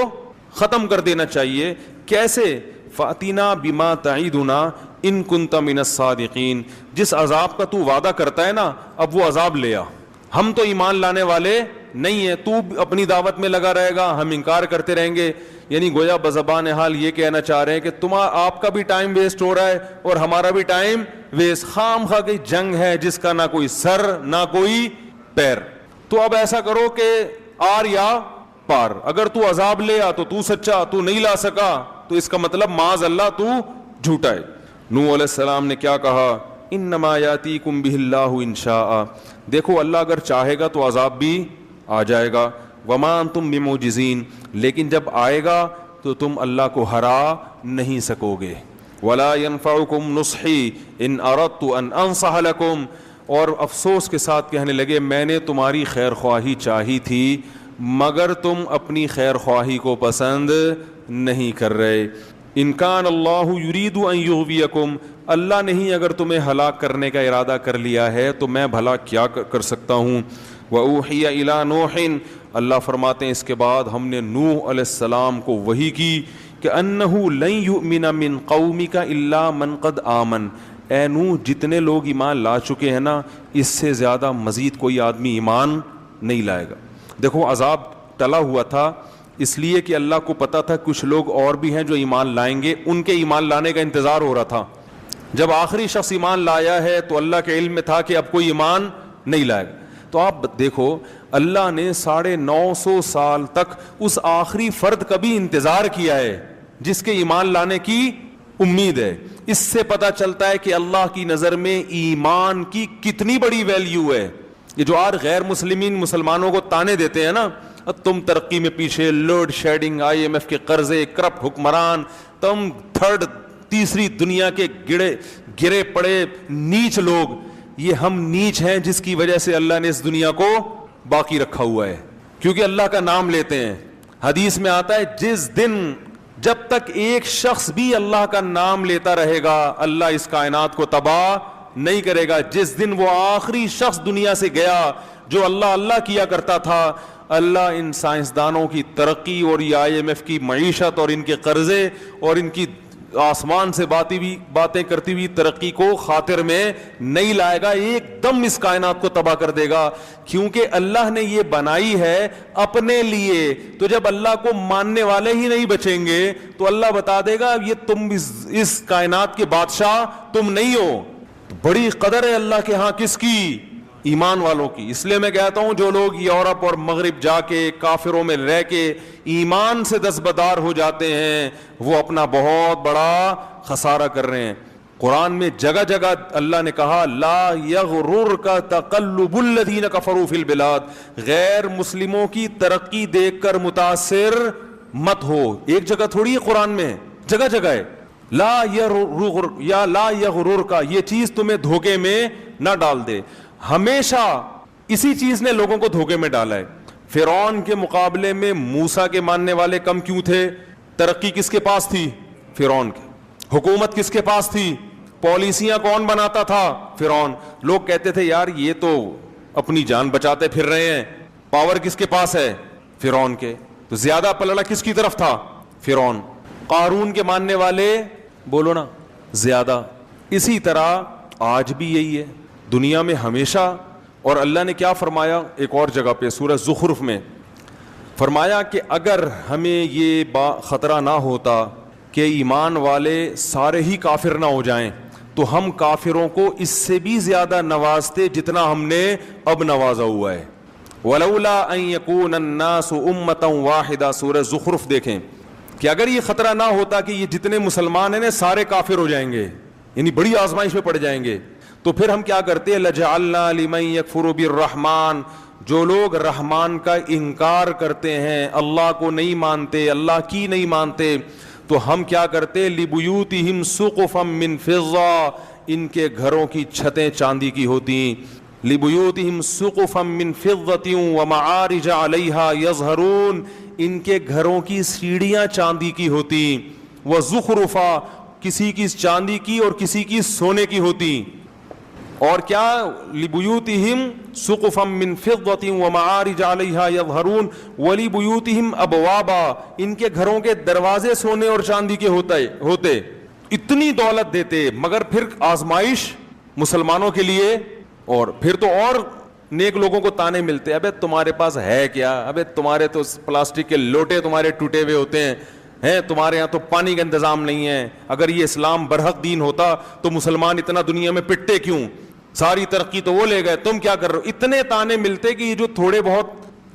ختم کر دینا چاہیے۔ کیسے؟ فاتنا بما تعیدنا ان کنت من الصادقین، جس عذاب کا تو وعدہ کرتا ہے نا، اب وہ عذاب لے آ، ہم تو ایمان لانے والے نہیں ہیں، تو اپنی دعوت میں لگا رہے گا، ہم انکار کرتے رہیں گے۔ یعنی گویا بزبان حال یہ کہنا چاہ رہے ہیں کہ آپ کا بھی ٹائم ویسٹ ہو رہا ہے اور ہمارا بھی ٹائم ویسٹ، خام خواہ کی جنگ ہے جس کا نہ کوئی سر نہ کوئی پیر۔ تو اب ایسا کرو کہ آر یا پار، اگر تو عذاب لے آ تو سچا، تو نہیں لا سکا تو اس کا مطلب معاذ اللہ تو جھوٹا ہے۔ نوح علیہ السلام نے کیا کہا؟ انما یاتیکم بہ اللہ ان شاء، دیکھو اللہ اگر چاہے گا تو عذاب بھی آ جائے گا، وما انتم بمعجزین، لیکن جب آئے گا تو تم اللہ کو ہرا نہیں سکو گے۔ ولا ينفعکم نصحی ان اردت ان انصح لکم، اور افسوس کے ساتھ کہنے لگے میں نے تمہاری خیر خواہی چاہی تھی مگر تم اپنی خیر خواہی کو پسند نہیں کر رہے۔ ان کان اللہ یرید ان یغویکم، اللہ نے ہی اگر تمہیں ہلاک کرنے کا ارادہ کر لیا ہے تو میں بھلا کیا کر سکتا ہوں۔ وَأُوحِيَ إِلَىٰ نُوحٍ، اللہ فرماتے ہیں اس کے بعد ہم نے نوح علیہ السلام کو وحی کی کہ أَنَّهُ لَن يُؤْمِنَ مِن قَوْمِكَ إِلَّا مَن قَدْ آمَن، اے نوح جتنے لوگ ایمان لا چکے ہیں نا، اس سے زیادہ مزید کوئی آدمی ایمان نہیں لائے گا۔ دیکھو عذاب ٹلا ہوا تھا اس لیے کہ اللہ کو پتا تھا کچھ لوگ اور بھی ہیں جو ایمان لائیں گے، ان کے ایمان لانے کا انتظار ہو رہا تھا۔ جب آخری شخص ایمان لایا ہے تو اللہ کے علم میں تھا کہ اب کوئی ایمان نہیں لائے گا۔ تو آپ دیکھو اللہ نے 950 سال تک اس آخری فرد کا بھی انتظار کیا ہے جس کے ایمان لانے کی امید ہے۔ اس سے پتہ چلتا ہے کہ اللہ کی نظر میں ایمان کی کتنی بڑی ویلیو ہے۔ یہ جو آج غیر مسلمین مسلمانوں کو تانے دیتے ہیں نا، تم ترقی میں پیچھے، لوڈ شیڈنگ، IMF کے قرضے، کرپٹ حکمران، تم تھرڈ تیسری دنیا کے گرے پڑے نیچ لوگ، یہ ہم نیچ ہیں جس کی وجہ سے اللہ نے اس دنیا کو باقی رکھا ہوا ہے، کیونکہ اللہ کا نام لیتے ہیں۔ حدیث میں آتا ہے جس دن جب تک ایک شخص بھی اللہ کا نام لیتا رہے گا اللہ اس کائنات کو تباہ نہیں کرے گا۔ جس دن وہ آخری شخص دنیا سے گیا جو اللہ اللہ کیا کرتا تھا، اللہ ان سائنسدانوں کی ترقی اور یہ IMF کی معیشت اور ان کے قرضے اور ان کی آسمان سے باتیں کرتی ہوئی ترقی کو خاطر میں نہیں لائے گا، ایک دم اس کائنات کو تباہ کر دے گا، کیونکہ اللہ نے یہ بنائی ہے اپنے لیے۔ تو جب اللہ کو ماننے والے ہی نہیں بچیں گے تو اللہ بتا دے گا یہ تم اس کائنات کے بادشاہ تم نہیں ہو۔ بڑی قدر ہے اللہ کے ہاں کس کی؟ ایمان والوں کی۔ اس لیے میں کہتا ہوں جو لوگ یورپ اور مغرب جا کے کافروں میں رہ کے ایمان سے دستبردار ہو جاتے ہیں وہ اپنا بہت بڑا خسارہ کر رہے ہیں۔ قرآن میں جگہ جگہ اللہ نے کہا لا یغررک تقلب الذین کفروا فی البلاد، غیر مسلموں کی ترقی دیکھ کر متاثر مت ہو۔ ایک جگہ تھوڑی ہے قرآن میں، جگہ جگہ ہے لا یغررک، یہ چیز تمہیں دھوکے میں نہ ڈال دے۔ ہمیشہ اسی چیز نے لوگوں کو دھوکے میں ڈالا ہے۔ فرعون کے مقابلے میں موسیٰ کے ماننے والے کم کیوں تھے؟ ترقی کس کے پاس تھی؟ فرعون کے۔ حکومت کس کے پاس تھی؟ پالیسیاں کون بناتا تھا؟ فرعون۔ لوگ کہتے تھے یار یہ تو اپنی جان بچاتے پھر رہے ہیں۔ پاور کس کے پاس ہے؟ فرعون کے۔ تو زیادہ پلڑا کس کی طرف تھا؟ فرعون۔ قارون کے ماننے والے بولو نا زیادہ۔ اسی طرح آج بھی یہی ہے دنیا میں ہمیشہ۔ اور اللہ نے کیا فرمایا ایک اور جگہ پہ سورہ زخرف میں؟ فرمایا کہ اگر ہمیں یہ خطرہ نہ ہوتا کہ ایمان والے سارے ہی کافر نہ ہو جائیں تو ہم کافروں کو اس سے بھی زیادہ نوازتے جتنا ہم نے اب نوازا ہوا ہے۔ وَلَوْلَا أَن يَكُونَ النَّاسُ أُمَّةً وَاحِدَةً، سورہ زخرف دیکھیں کہ اگر یہ خطرہ نہ ہوتا کہ یہ جتنے مسلمان ہیں سارے کافر ہو جائیں گے، یعنی بڑی آزمائش میں پڑ جائیں گے، تو پھر ہم کیا کرتے ہیں؟ لَجَعَلْنَا لِمَن يَكْفُرُ بِالرَّحْمَن، جو لوگ رحمان کا انکار کرتے ہیں، اللہ کو نہیں مانتے، اللہ کی نہیں مانتے، تو ہم کیا کرتے؟ لِبُيُوتِهِمْ سُقُفًا مِّن فِضَّةٍ، ان کے گھروں کی چھتیں چاندی کی ہوتی۔ لِبُيُوتِهِمْ سُقُفًا مِّن فِضَّةٍ وَمَعَارِجَ عَلَيْهَا يَظْهَرُونَ، ان کے گھروں کی سیڑھیاں چاندی کی ہوتی۔ وَزُخْرُفًا، کسی کی چاندی کی اور کسی کی سونے کی ہوتی۔ اور کیا؟ لِبُيُوتِهِمْ سُقُفًا مِّن فِضَّةٍ وَمَعَارِجَ عَلَيْهَا يَظْهَرُونَ وَلِبُيُوتِهِمْ أَبْوَابًا، ان کے گھروں کے دروازے سونے اور چاندی کے ہوتے۔ اتنی دولت دیتے مگر پھر آزمائش مسلمانوں کے لیے، اور پھر تو اور نیک لوگوں کو تانے ملتے، ابے تمہارے پاس ہے کیا؟ ابے تمہارے تو پلاسٹک کے لوٹے تمہارے ٹوٹے ہوئے ہوتے ہیں، تمہارے یہاں تو پانی کا انتظام نہیں ہے۔ اگر یہ اسلام برحق دین ہوتا تو مسلمان اتنا دنیا میں پٹتے کیوں؟ ساری ترقی تو وہ لے گئے، تم کیا کر رہے ہو؟ اتنے تانے ملتے کہ یہ جو تھوڑے بہت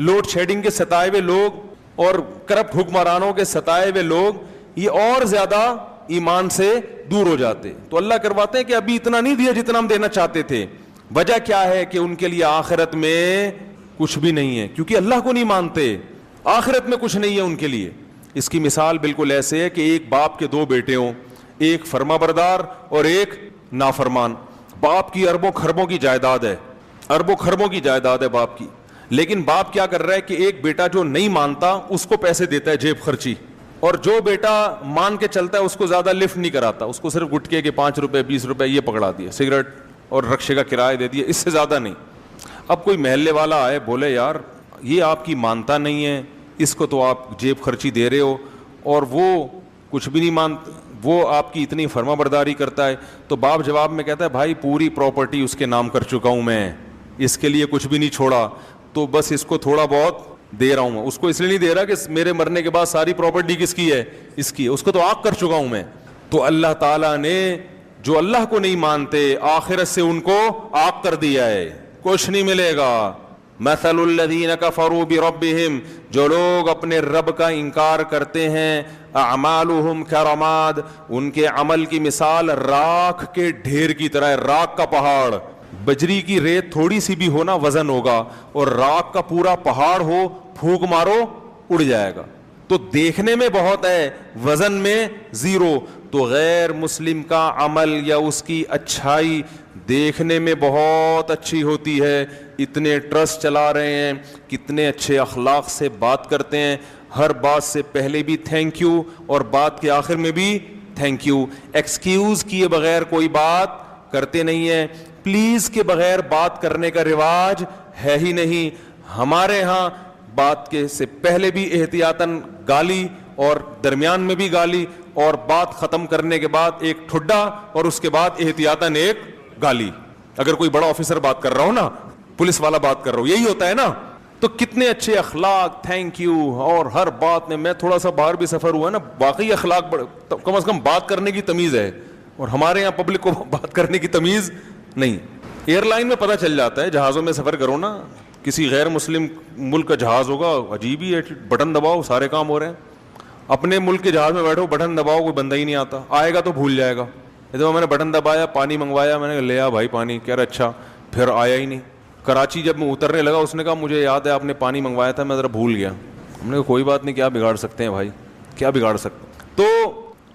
لوڈ شیڈنگ کے ستائے ہوئے لوگ اور کرپٹ حکمرانوں کے ستائے ہوئے لوگ یہ اور زیادہ ایمان سے دور ہو جاتے۔ تو اللہ کرواتے ہیں کہ ابھی اتنا نہیں دیا جتنا ہم دینا چاہتے تھے۔ وجہ کیا ہے؟ کہ ان کے لیے آخرت میں کچھ بھی نہیں ہے، کیونکہ اللہ کو نہیں مانتے، آخرت میں کچھ نہیں ہے ان کے لیے۔ اس کی مثال بالکل ایسے ہے کہ ایک باپ کے دو بیٹے ہوں، ایک فرما بردار اور ایک نافرمان۔ باپ کی اربوں خربوں کی جائیداد ہے، اربوں خربوں کی جائیداد ہے باپ کی، لیکن باپ کیا کر رہا ہے کہ ایک بیٹا جو نہیں مانتا اس کو پیسے دیتا ہے جیب خرچی، اور جو بیٹا مان کے چلتا ہے اس کو زیادہ لفٹ نہیں کراتا، اس کو صرف گٹکے کے 5 روپے 20 روپے یہ پکڑا دیا، سگریٹ اور رکشے کا کرایہ دے دیا، اس سے زیادہ نہیں۔ اب کوئی محلے والا آئے بولے یار یہ آپ کی مانتا نہیں ہے, اس کو تو آپ جیب خرچی دے رہے ہو, اور وہ کچھ بھی نہیں مانتا, وہ آپ کی اتنی فرما برداری کرتا ہے, تو باپ جواب میں کہتا ہے بھائی پوری پراپرٹی اس کے نام کر چکا ہوں میں, اس کے لیے کچھ بھی نہیں چھوڑا, تو بس اس کو تھوڑا بہت دے رہا ہوں میں. اس کو اس لیے نہیں دے رہا کہ میرے مرنے کے بعد ساری پراپرٹی کس کی ہے, اس کی ہے, اس کو تو آگ کر چکا ہوں میں. تو اللہ تعالیٰ نے جو اللہ کو نہیں مانتے آخرت سے ان کو آگ کر دیا ہے, کچھ نہیں ملے گا. مثل الذین کفروا بربہم, جو لوگ اپنے رب کا انکار کرتے ہیں, اعمالہم کرماد, ان کے عمل کی مثال راکھ کے ڈھیر کی طرح ہے. راکھ کا پہاڑ, بجری کی ریت تھوڑی سی بھی ہونا وزن ہوگا, اور راکھ کا پورا پہاڑ ہو پھونک مارو اڑ جائے گا. تو دیکھنے میں بہت ہے, وزن میں زیرو. تو غیر مسلم کا عمل یا اس کی اچھائی دیکھنے میں بہت اچھی ہوتی ہے, اتنے ٹرسٹ چلا رہے ہیں, کتنے اچھے اخلاق سے بات کرتے ہیں, ہر بات سے پہلے بھی تھینک یو اور بات کے آخر میں بھی تھینک یو, ایکسکیوز کیے بغیر کوئی بات کرتے نہیں ہیں, پلیز کے بغیر بات کرنے کا رواج ہے ہی نہیں. ہمارے ہاں بات کے سے پہلے بھی احتیاطاً گالی, اور درمیان میں بھی گالی, اور بات ختم کرنے کے بعد ایک ٹھڈا, اور اس کے بعد احتیاطاً ایک گالی. اگر کوئی بڑا آفیسر بات کر رہا ہو نا, پولیس والا بات کر رہا ہو, یہی ہوتا ہے نا. تو کتنے اچھے اخلاق, تھینک یو, اور ہر بات میں تھوڑا سا باہر بھی سفر ہوا ہے نا, واقعی اخلاق کم از کم بات کرنے کی تمیز ہے, اور ہمارے یہاں پبلک کو بات کرنے کی تمیز نہیں. ایئر لائن میں پتہ چل جاتا ہے, جہازوں میں سفر کرو نا, کسی غیر مسلم ملک کا جہاز ہوگا, عجیب ہی ہے, بٹن دباؤ سارے کام ہو رہے ہیں. اپنے ملک کے جہاز میں بیٹھو, بٹن دباؤ کوئی بندہ ہی نہیں آتا, آئے گا تو بھول جائے گا. ادھر میں نے بٹن دبایا, پانی منگوایا, میں نے لیا بھائی پانی, کہہ رہا اچھا, پھر آیا ہی نہیں. کراچی جب میں اترنے لگا, اس نے کہا مجھے یاد ہے آپ نے پانی منگوایا تھا, میں ذرا بھول گیا. ہم نے کہا کوئی بات نہیں, کیا بگاڑ سکتے ہیں بھائی, کیا بگاڑ سکتے. تو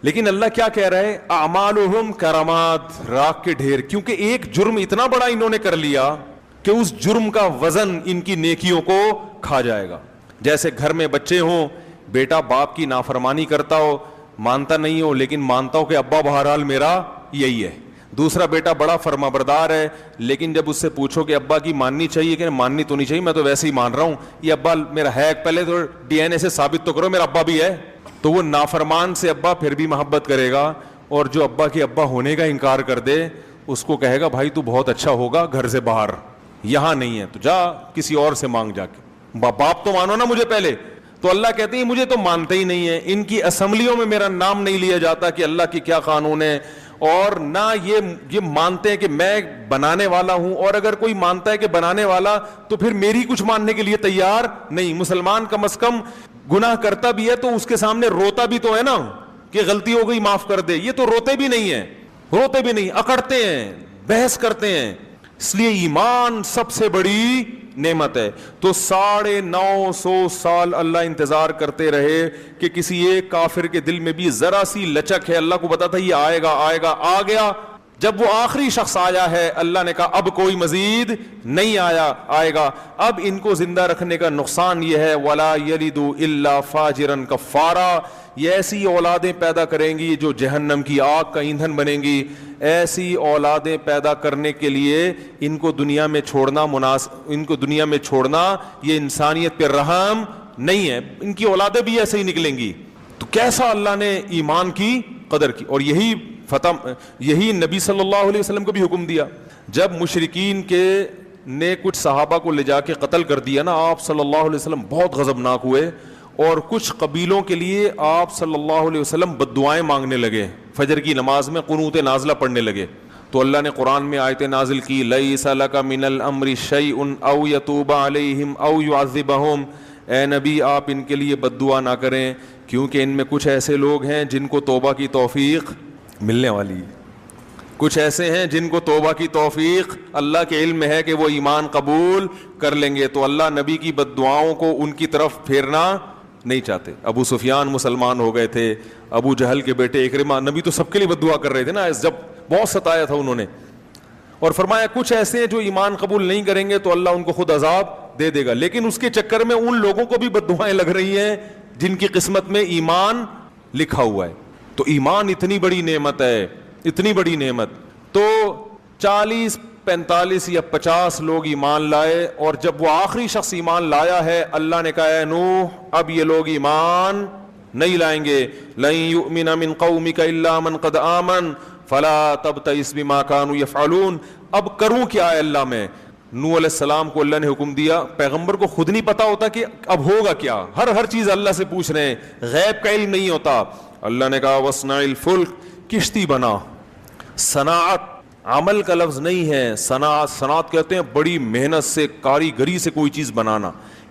لیکن اللہ کیا کہہ رہا ہے, اعمالہم کرماد, راکھ کے ڈھیر, کیونکہ ایک جرم اتنا بڑا انہوں نے کر لیا کہ اس جرم کا وزن ان کی نیکیوں کو کھا جائے گا. جیسے گھر میں بچے ہوں, بیٹا باپ کی نافرمانی کرتا ہو, مانتا نہیں ہو, لیکن مانتا ہو کہ ابا بہرحال میرا یہی ہے. دوسرا بیٹا بڑا فرما بردار ہے, لیکن جب اس سے پوچھو کہ ابا کی ماننی چاہیے کہ ماننی تو نہیں چاہیے, میں تو ویسے ہی مان رہا ہوں, یہ ابا میرا ہے, پہلے تو ڈی این اے سے ثابت تو کرو میرا ابا بھی ہے. تو وہ نافرمان سے ابا پھر بھی محبت کرے گا, اور جو ابا کے ابا ہونے کا انکار کر دے اس کو کہے گا بھائی تو بہت اچھا ہوگا گھر سے باہر, یہاں نہیں ہے تو جا کسی اور سے مانگ جا کے, باپ تو مانو نا مجھے پہلے. تو اللہ کہتے ہیں مجھے تو مانتے ہی نہیں ہے, ان کی اسمبلیوں میں میرا نام نہیں لیا جاتا کہ اللہ کی کیا قانون ہے, اور نہ یہ مانتے ہیں کہ میں بنانے والا ہوں, اور اگر کوئی مانتا ہے کہ بنانے والا تو پھر میری کچھ ماننے کے لیے تیار نہیں. مسلمان کم از کم گناہ کرتا بھی ہے تو اس کے سامنے روتا بھی تو ہے نا کہ غلطی ہو گئی معاف کر دے, یہ تو روتے بھی نہیں ہیں, روتے بھی نہیں, اکڑتے ہیں, بحث کرتے ہیں. اس لیے ایمان سب سے بڑی نعمت ہے. تو 950 سال اللہ انتظار کرتے رہے کہ کسی ایک کافر کے دل میں بھی ذرا سی لچک ہے, اللہ کو پتا تھا یہ آئے گا آئے گا, آ گیا. جب وہ آخری شخص آیا ہے, اللہ نے کہا اب کوئی مزید نہیں آئے گا. اب ان کو زندہ رکھنے کا نقصان یہ ہے, وَلَا يَلِدُ إِلَّا فَاجِرًا كَفَّارًا, یہ ایسی اولادیں پیدا کریں گی جو جہنم کی آگ کا ایندھن بنیں گی. ایسی اولادیں پیدا کرنے کے لیے ان کو دنیا میں چھوڑنا یہ انسانیت پہ رحم نہیں ہے. ان کی اولادیں بھی ایسے ہی نکلیں گی. تو کیسا اللہ نے ایمان کی قدر کی, اور یہی نبی صلی اللہ علیہ وسلم کو بھی حکم دیا. جب مشرکین نے کچھ صحابہ کو لے جا کے قتل کر دیا نا, آپ صلی اللہ علیہ وسلم بہت غضبناک ہوئے, اور کچھ قبیلوں کے لیے آپ صلی اللہ علیہ وسلم بد دعائیں مانگنے لگے, فجر کی نماز میں قنوت نازلہ پڑھنے لگے. تو اللہ نے قرآن میں آیت نازل کی, لیس لک من الامر شیء او یتوب علیہم او یعذبہم, اے نبی آپ ان کے لیے بد دعا نہ کریں, کیونکہ ان میں کچھ ایسے لوگ ہیں جن کو توبہ کی توفیق ملنے والی ہے. کچھ ایسے ہیں جن کو توبہ کی توفیق اللہ کے علم میں ہے کہ وہ ایمان قبول کر لیں گے. تو اللہ نبی کی بد دعاؤں کو ان کی طرف پھیرنا نہیں چاہتے. ابو سفیان مسلمان ہو گئے تھے, ابو جہل کے بیٹے اکرمہ, نبی تو سب کے لیے بد دعا کر رہے تھے نا, جب بہت ستایا تھا انہوں نے, اور فرمایا کچھ ایسے ہیں جو ایمان قبول نہیں کریں گے تو اللہ ان کو خود عذاب دے دے گا. لیکن اس کے چکر میں ان لوگوں کو بھی بد دعائیں لگ رہی ہیں جن کی قسمت میں ایمان لکھا ہوا ہے. تو ایمان اتنی بڑی نعمت ہے, اتنی بڑی نعمت. تو 45 یا 50 لوگ ایمان لائے, اور جب وہ آخری شخص ایمان لایا ہے اللہ نے کہا اے نوح اب یہ لوگ ایمان نہیں لائیں گے. لن یؤمن من قومک الا من قد آمن فلا تبتئس بما كانوا يفعلون. اب کروں کیا ہے اللہ میں؟ نوح علیہ السلام کو اللہ نے حکم دیا, پیغمبر کو خود نہیں پتا ہوتا کہ اب ہوگا کیا, ہر چیز اللہ سے پوچھ رہے ہیں, غیب کا علم نہیں ہوتا. اللہ نے کہا وصنع الفلک, کشتی بنا. صناعت عمل کا لفظ نہیں ہے, صنعت کہتے ہیں بڑی محنت سے کاریگری سے کوئی چیز بنانا.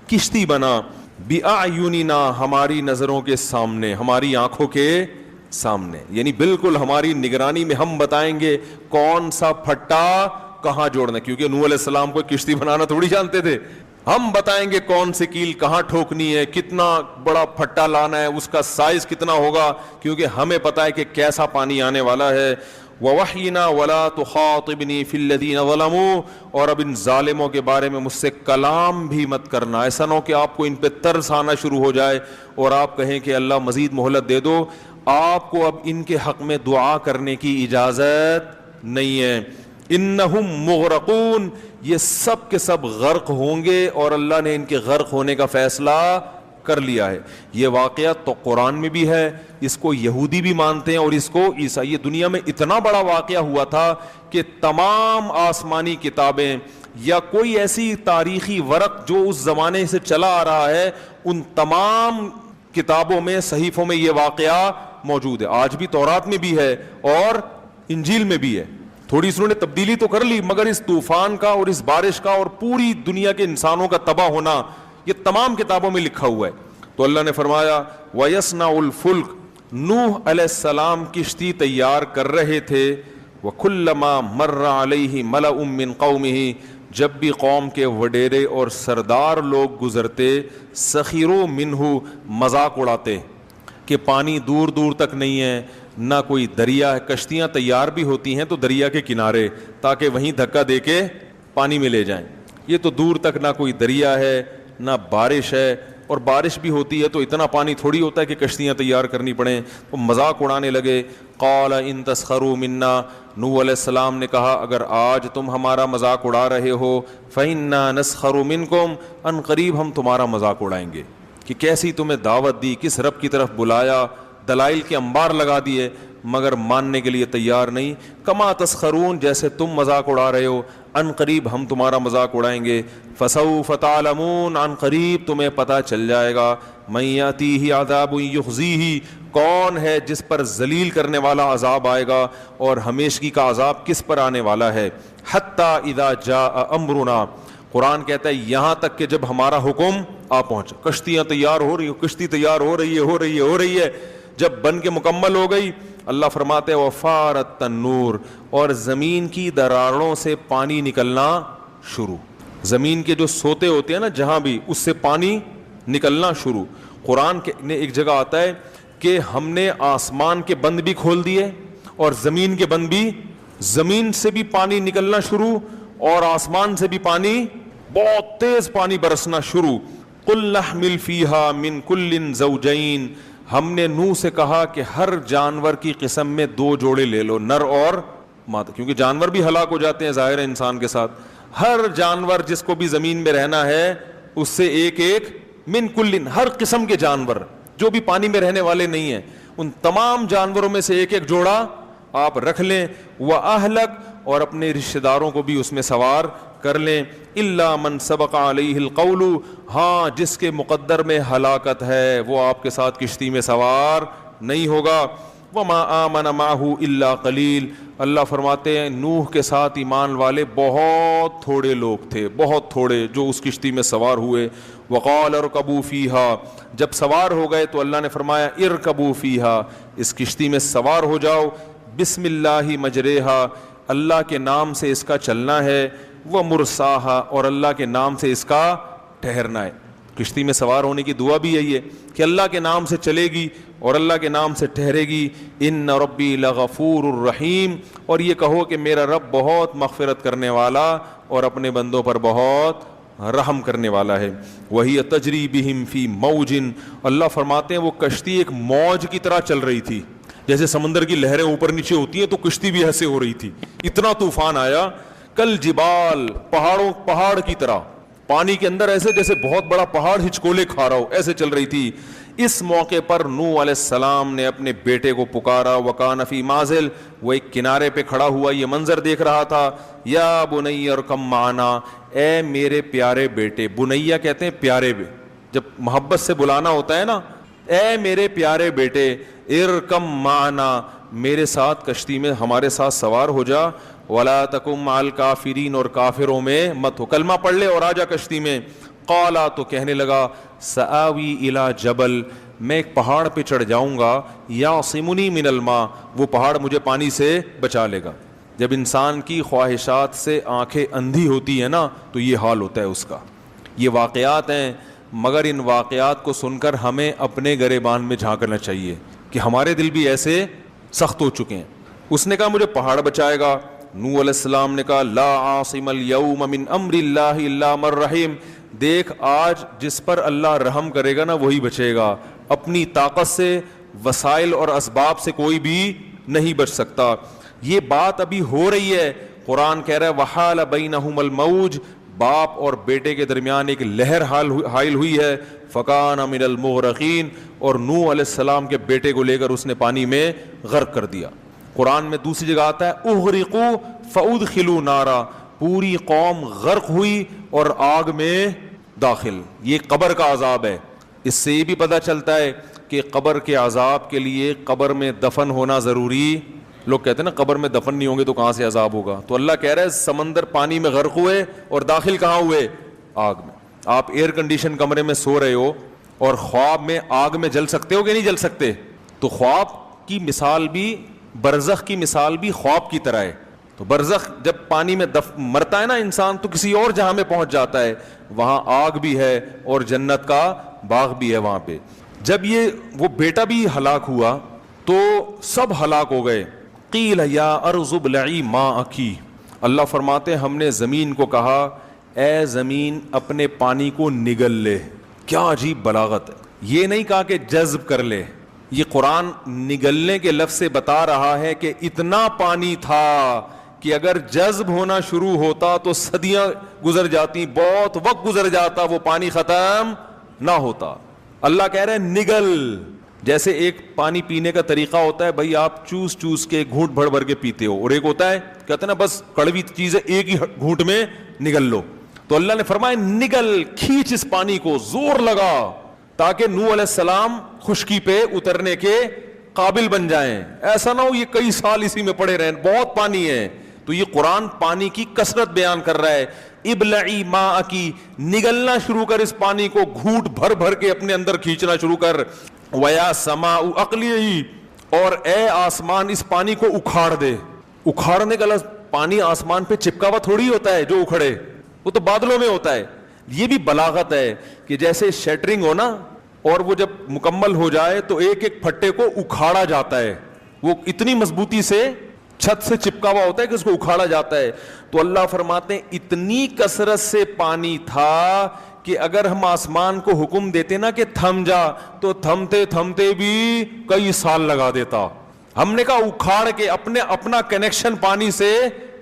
کشتی بنا بِأَعْيُنِنَا, ہماری نظروں کے سامنے, ہماری آنکھوں کے سامنے, یعنی بالکل ہماری نگرانی میں ہم بتائیں گے کون سا پھٹا کہاں جوڑنا, کیونکہ نوح علیہ السلام کو کشتی بنانا تھوڑی جانتے تھے. ہم بتائیں گے کون سی کیل کہاں ٹھوکنی ہے, کتنا بڑا پھٹا لانا ہے, اس کا سائز کتنا ہوگا, کیونکہ ہمیں پتا ہے کہ کیسا پانی آنے والا ہے. وَوَحْيِنَا وَلَا تُخَاطِبْنِي فِي الَّذِينَ ظَلَمُوا, اور اب ان ظالموں کے بارے میں مجھ سے کلام بھی مت کرنا. ایسا نہ ہو کہ آپ کو ان پہ ترس آنا شروع ہو جائے اور آپ کہیں کہ اللہ مزید مہلت دے دو. آپ کو اب ان کے حق میں دعا کرنے کی اجازت نہیں ہے. انہم مغرقون, یہ سب کے سب غرق ہوں گے, اور اللہ نے ان کے غرق ہونے کا فیصلہ کر لیا ہے. یہ واقعہ تو قرآن میں بھی ہے, اس کو یہودی بھی مانتے ہیں اور اس کو عیسائی. یہ دنیا میں اتنا بڑا واقعہ ہوا تھا کہ تمام آسمانی کتابیں یا کوئی ایسی تاریخی ورق جو اس زمانے سے چلا آ رہا ہے, ان تمام کتابوں میں, صحیفوں میں یہ واقعہ موجود ہے. آج بھی تورات میں بھی ہے اور انجیل میں بھی ہے. تھوڑی سی انہوں نے تبدیلی تو کر لی, مگر اس طوفان کا اور اس بارش کا اور پوری دنیا کے انسانوں کا تباہ ہونا یہ تمام کتابوں میں لکھا ہوا ہے. تو اللہ نے فرمایا وَيَصْنَعُ الْفُلْكَ, نوح علیہ السلام کشتی تیار کر رہے تھے. وَكُلَّمَا مَرَّ عَلَيْهِ مَلَأٌ مِّن قَوْمِهِ, جب بھی قوم کے وڈیرے اور سردار لوگ گزرتے, سخروا منہ, مذاق اڑاتے کہ پانی دور دور تک نہیں ہے, نہ کوئی دریا ہے. کشتیاں تیار بھی ہوتی ہیں تو دریا کے کنارے, تاکہ وہیں دھکا دے کے پانی میں لے جائیں. یہ تو دور تک نہ کوئی دریا ہے نہ بارش ہے, اور بارش بھی ہوتی ہے تو اتنا پانی تھوڑی ہوتا ہے کہ کشتیاں تیار کرنی پڑیں. تو مذاق اڑانے لگے. قال ان تسخروا منا, نوح علیہ السلام نے کہا اگر آج تم ہمارا مذاق اڑا رہے ہو, فإنا نسخر منکم, ان قریب ہم تمہارا مذاق اڑائیں گے. کہ کیسی تمہیں دعوت دی, کس رب کی طرف بلایا, دلائل کے انبار لگا دیے, مگر ماننے کے لیے تیار نہیں. کما تسخرون, جیسے تم مذاق اڑا رہے ہو, ان قریب ہم تمہارا مذاق اڑائیں گے. فسوف تعلمون, ان قریب تمہیں پتہ چل جائے گا. من یاتیہ عذاب یخزیہ, کون ہے جس پر ذلیل کرنے والا عذاب آئے گا, اور ہمیشگی کا عذاب کس پر آنے والا ہے. حتی اذا جاء امرنا, قرآن کہتا ہے یہاں تک کہ جب ہمارا حکم آ پہنچا. کشتیاں تیار ہو رہی, کشتی تیار ہو رہی ہے. جب بن کے مکمل ہو گئی, اللہ فرماتے ہیں وفارت تنور, اور زمین کی دراڑوں سے پانی نکلنا شروع. زمین کے جو سوتے ہوتے ہیں نا جہاں بھی, اس سے پانی نکلنا شروع. قرآن نے ایک جگہ آتا ہے کہ ہم نے آسمان کے بند بھی کھول دیے اور زمین کے بند بھی, زمین سے بھی پانی نکلنا شروع اور آسمان سے بھی پانی, بہت تیز پانی برسنا شروع. قل نحمل فیہا من کل زوجین, ہم نے نوح سے کہا کہ ہر جانور کی قسم میں 2 جوڑے لے لو, نر اور مادہ, کیونکہ جانور بھی ہلاک ہو جاتے ہیں ظاہر ہے انسان کے ساتھ. ہر جانور جس کو بھی زمین میں رہنا ہے اس سے ایک من کلن, ہر قسم کے جانور جو بھی پانی میں رہنے والے نہیں ہیں, ان تمام جانوروں میں سے ایک جوڑا آپ رکھ لیں. وَأَهْلَكَ, اور اپنے رشتہ داروں کو بھی اس میں سوار کر لیں. إِلَّا مَنْ سَبَقَ عَلَيْهِ الْقَوْلُ, ہاں جس کے مقدر میں ہلاکت ہے وہ آپ کے ساتھ کشتی میں سوار نہیں ہوگا. وَمَا آمَنَ مَعَهُ إِلَّا قَلِيلٌ, اللہ فرماتے ہیں نوح کے ساتھ ایمان والے بہت تھوڑے لوگ تھے, بہت تھوڑے جو اس کشتی میں سوار ہوئے. وَقَالَ ارْكَبُوا فِيهَا, جب سوار ہو گئے تو اللہ نے فرمایا ارکبوا فیہا, اس کشتی میں سوار ہو جاؤ. بسم اللہ مجریہا, اللہ کے نام سے اس کا چلنا ہے. ومرساہا, اور اللہ کے نام سے اس کا ٹھہرنا ہے. کشتی میں سوار ہونے کی دعا بھی یہی ہے کہ اللہ کے نام سے چلے گی اور اللہ کے نام سے ٹھہرے گی. ان ربی لغفور الرحیم, اور یہ کہو کہ میرا رب بہت مغفرت کرنے والا اور اپنے بندوں پر بہت رحم کرنے والا ہے. وہی تجری بہم فی موج, اللہ فرماتے ہیں وہ کشتی ایک موج کی طرح چل رہی تھی. جیسے سمندر کی لہریں اوپر نیچے ہوتی ہیں تو کشتی بھی ایسے ہو رہی تھی. اتنا طوفان آیا کل جبال پہاڑ کی طرح پانی کے اندر ایسے جیسے بہت بڑا پہاڑ ہچکولے کھا رہا ہو ایسے چل رہی تھی. اس موقع پر نوح علیہ السلام نے اپنے بیٹے کو پکارا. وکان فی معزل, وہ ایک کنارے پہ کھڑا ہوا یہ منظر دیکھ رہا تھا. یا بنی ارکم معنا, اے میرے پیارے بیٹے. بنیا کہتے ہیں پیارے, جب محبت سے بلانا ہوتا ہے نا, اے میرے پیارے بیٹے, ارکم معنا, میرے ساتھ کشتی میں ہمارے ساتھ سوار ہو جا. ولا تکم مع الکافرین, اور کافروں میں مت ہو, کلمہ پڑھ لے اور آ جا کشتی میں. قالا, تو کہنے لگا, سآوی الی جبل, میں ایک پہاڑ پہ چڑھ جاؤں گا. یعصمنی من الماء, وہ پہاڑ مجھے پانی سے بچا لے گا. جب انسان کی خواہشات سے آنکھیں اندھی ہوتی ہیں نا تو یہ حال ہوتا ہے اس کا. یہ واقعات ہیں, مگر ان واقعات کو سن کر ہمیں اپنے گریبان میں جھانکنا چاہیے کہ ہمارے دل بھی ایسے سخت ہو چکے ہیں. اس نے کہا مجھے پہاڑ بچائے گا. نوح علیہ السلام نے کہا لا عاصم اليوم من امر اللہ الا من رحم, دیکھ آج جس پر اللہ رحم کرے گا نا وہی بچے گا. اپنی طاقت سے, وسائل اور اسباب سے کوئی بھی نہیں بچ سکتا. یہ بات ابھی ہو رہی ہے. قرآن کہہ رہا ہے وحال بینہم الموج, باپ اور بیٹے کے درمیان ایک لہر حائل ہوئی ہے. فکان من المغرقین, اور نوح علیہ السلام کے بیٹے کو لے کر اس نے پانی میں غرق کر دیا. قرآن میں دوسری جگہ آتا ہے اغرقوا فادخلوا نارا, پوری قوم غرق ہوئی اور آگ میں داخل. یہ قبر کا عذاب ہے. اس سے یہ بھی پتہ چلتا ہے کہ قبر کے عذاب کے لیے قبر میں دفن ہونا ضروری. لوگ کہتے ہیں نا قبر میں دفن نہیں ہوں گے تو کہاں سے عذاب ہوگا, تو اللہ کہہ رہا ہے سمندر پانی میں غرق ہوئے اور داخل کہاں ہوئے, آگ میں. آپ ایئر کنڈیشن کمرے میں سو رہے ہو اور خواب میں آگ میں جل سکتے ہو کہ نہیں جل سکتے؟ تو خواب کی مثال بھی, برزخ کی مثال بھی خواب کی طرح ہے. تو برزخ جب پانی میں مرتا ہے نا انسان تو کسی اور جہاں میں پہنچ جاتا ہے, وہاں آگ بھی ہے اور جنت کا باغ بھی ہے وہاں پہ. جب یہ وہ بیٹا بھی ہلاک ہوا تو سب ہلاک ہو گئے. قیل یا ارض ابلعی ماءکی, اللہ فرماتے ہم نے زمین کو کہا اے زمین اپنے پانی کو نگل لے. کیا عجیب بلاغت ہے. یہ نہیں کہا کہ جذب کر لے, یہ قرآن نگلنے کے لفظ سے بتا رہا ہے کہ اتنا پانی تھا کہ اگر جذب ہونا شروع ہوتا تو صدیاں گزر جاتی, بہت وقت گزر جاتا, وہ پانی ختم نہ ہوتا. اللہ کہہ رہے ہیں نگل. جیسے ایک پانی پینے کا طریقہ ہوتا ہے بھائی, آپ چوس چوس کے گھونٹ بھر بھر کے پیتے ہو, اور ایک ہوتا ہے کہتے ہیں نا بس کڑوی چیز ہے ایک ہی گھونٹ میں نگل لو. تو اللہ نے فرمایا نگل, کھینچ اس پانی کو, زور لگا, تاکہ نوح علیہ السلام خشکی پہ اترنے کے قابل بن جائیں. ایسا نہ ہو یہ کئی سال اسی میں پڑے رہیں, بہت پانی ہے. تو یہ قرآن پانی کی کثرت بیان کر رہا ہے. ابلعی ماءکی, نگلنا شروع کر اس پانی کو, گھونٹ بھر بھر کے اپنے اندر کھینچنا شروع کر. ویا سماء اقلیعی, اور اے آسمان اس پانی کو اکھاڑ دے. اکھاڑنے کا لفظ, پانی آسمان پہ چپکا ہوا تھوڑی ہوتا ہے جو اکھڑے, وہ تو بادلوں میں ہوتا ہے. یہ بھی بلاغت ہے کہ جیسے شیٹرنگ ہو نا, اور وہ جب مکمل ہو جائے تو ایک ایک پھٹے کو اکھاڑا جاتا ہے. وہ اتنی مضبوطی سے چھت سے چپکا ہوا ہوتا ہے کہ اس کو اکھاڑا جاتا ہے. تو اللہ فرماتے ہیں اتنی کثرت سے پانی تھا کہ اگر ہم آسمان کو حکم دیتے نا کہ تھم جا, تو تھمتے تھمتے بھی کئی سال لگا دیتا. ہم نے کہا اکھاڑ کے اپنا کنیکشن پانی سے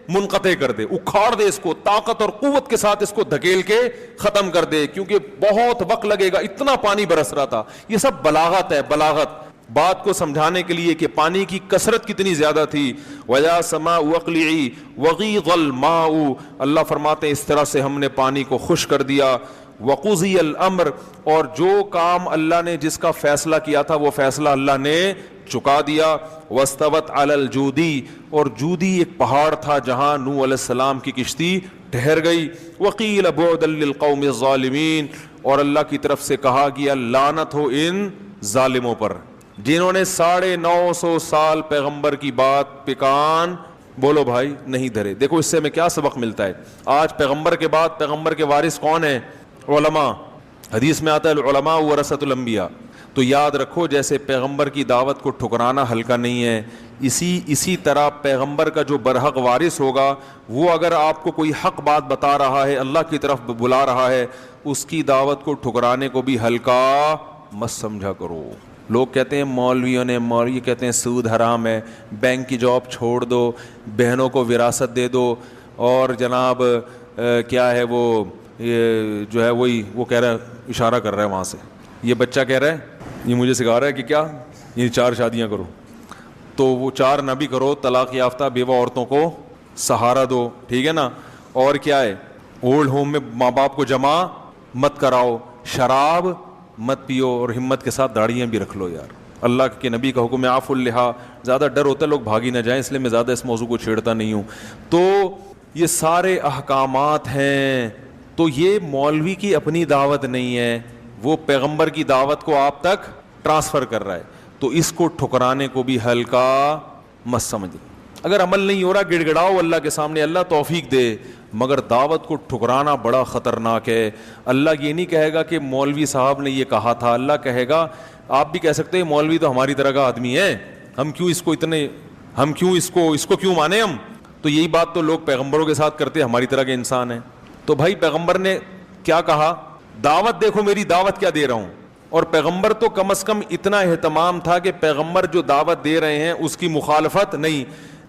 منقطع کر دے, اکھاڑ دے اس کو, طاقت اور قوت کے ساتھ اس کو دھکیل کے ختم کر دے, کیونکہ بہت وقت لگے گا, اتنا پانی برس رہا تھا. یہ سب بلاغت ہے, بلاغت بات کو سمجھانے کے لیے کہ پانی کی کثرت کتنی زیادہ تھی. وَيَا سَمَاءُ وَقْلِعِي وَغِيضَ الْمَاءُ, اللہ فرماتے ہیں اس طرح سے ہم نے پانی کو خشک کر دیا. وَقُضِيَ الْأَمْرُ, اور جو کام اللہ نے جس کا فیصلہ کیا تھا وہ فیصلہ اللہ نے چکا دیا. وَاسْتَوَتْ عَلَى الْجُودِي, اور جودی ایک پہاڑ تھا جہاں نوح علیہ السلام کی کشتی ٹھہر گئی. وَقِيلَ بُعْدًا لِلْقَوْمِ الظَّالِمِينَ, اور اللہ کی طرف سے کہا گیا لعنت ہو ان ظالموں پر جنہوں نے 950 سال پیغمبر کی بات پہ کان بولو بھائی نہیں دھرے. دیکھو اس سے ہمیں کیا سبق ملتا ہے. آج پیغمبر کے بعد پیغمبر کے وارث کون ہیں؟ علماء. حدیث میں آتا ہے العلماء ورثۃ الانبیاء. تو یاد رکھو جیسے پیغمبر کی دعوت کو ٹھکرانا ہلکا نہیں ہے, اسی طرح پیغمبر کا جو برحق وارث ہوگا وہ اگر آپ کو کوئی حق بات بتا رہا ہے, اللہ کی طرف بلا رہا ہے, اس کی دعوت کو ٹھکرانے کو بھی ہلکا مت سمجھا کرو. لوگ کہتے ہیں مولوی کہتے ہیں سود حرام ہے, بینک کی جاب چھوڑ دو, بہنوں کو وراثت دے دو, اور جناب کیا ہے وہ جو ہے وہی وہ کہہ رہا ہے, اشارہ کر رہا ہے وہاں سے, یہ بچہ کہہ رہا ہے یہ مجھے سکھا رہا ہے کہ کیا یہ 4 شادیاں کرو, تو وہ 4 نہ بھی کرو, طلاق یافتہ بیوہ عورتوں کو سہارا دو, ٹھیک ہے نا. اور کیا ہے, اولڈ ہوم میں ماں باپ کو جمع مت کراؤ, شراب مت پیو, اور ہمت کے ساتھ داڑیاں بھی رکھ لو یار. اللہ کے نبی کا حکم ہے عفو اللحا, زیادہ ڈر ہوتا ہے لوگ بھاگی نہ جائیں, اس لیے میں زیادہ اس موضوع کو چھیڑتا نہیں ہوں. تو یہ سارے احکامات ہیں. تو یہ مولوی کی اپنی دعوت نہیں ہے, وہ پیغمبر کی دعوت کو آپ تک ٹرانسفر کر رہا ہے. تو اس کو ٹھکرانے کو بھی ہلکا مت سمجھ. اگر عمل نہیں ہو رہا گڑ گڑاؤ اللہ کے سامنے, اللہ توفیق دے, مگر دعوت کو ٹھکرانا بڑا خطرناک ہے. اللہ یہ نہیں کہے گا کہ مولوی صاحب نے یہ کہا تھا, اللہ کہے گا, آپ بھی کہہ سکتے ہیں مولوی تو ہماری طرح کا آدمی ہے, ہم کیوں اس کو اتنے, ہم کیوں اس کو کیوں مانے ہم. تو یہی بات تو لوگ پیغمبروں کے ساتھ کرتے, ہماری طرح کے انسان ہیں. تو بھائی پیغمبر نے کیا کہا, دعوت دیکھو میری دعوت کیا دے رہا ہوں. اور پیغمبر تو کم از کم اتنا اہتمام تھا کہ پیغمبر جو دعوت دے رہے ہیں اس کی مخالفت نہیں.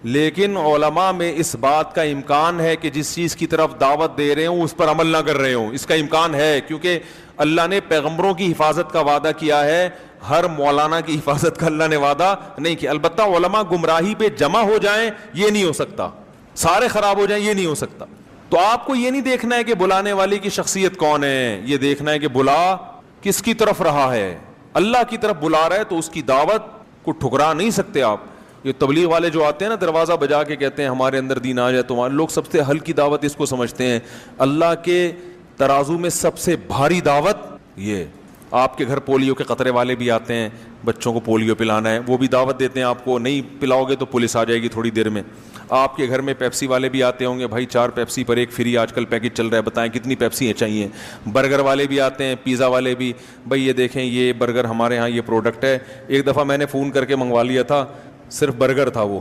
لیکن علماء میں اس بات کا امکان ہے کہ جس چیز کی طرف دعوت دے رہے ہوں اس پر عمل نہ کر رہے ہوں, اس کا امکان ہے, کیونکہ اللہ نے پیغمبروں کی حفاظت کا وعدہ کیا ہے, ہر مولانا کی حفاظت کا اللہ نے وعدہ نہیں کیا. البتہ علماء گمراہی پہ جمع ہو جائیں یہ نہیں ہو سکتا, سارے خراب ہو جائیں یہ نہیں ہو سکتا. تو آپ کو یہ نہیں دیکھنا ہے کہ بلانے والی کی شخصیت کون ہے, یہ دیکھنا ہے کہ بلا کس کی طرف رہا ہے. اللہ کی طرف بلا رہا ہے تو اس کی دعوت کو ٹھکرا نہیں سکتے آپ. یہ تبلیغ والے جو آتے ہیں نا دروازہ بجا کے کہتے ہیں ہمارے اندر دین آ جائے, تو لوگ سب سے ہلکی دعوت اس کو سمجھتے ہیں. اللہ کے ترازو میں سب سے بھاری دعوت یہ. آپ کے گھر پولیو کے قطرے والے بھی آتے ہیں, بچوں کو پولیو پلانا ہے, وہ بھی دعوت دیتے ہیں آپ کو, نہیں پلاؤ گے تو پولیس آ جائے گی تھوڑی دیر میں. آپ کے گھر میں پیپسی والے بھی آتے ہوں گے, بھائی 4 پیپسی پر 1 فری آج کل پیکج چل رہا ہے, بتائیں کتنی پیپسی چاہیے. برگر والے بھی آتے ہیں, پیزا والے بھی, بھائی یہ دیکھیں یہ برگر ہمارے ہاں یہ پروڈکٹ ہے. ایک دفعہ میں نے فون کر کے منگوا لیا تھا, صرف برگر تھا وہ,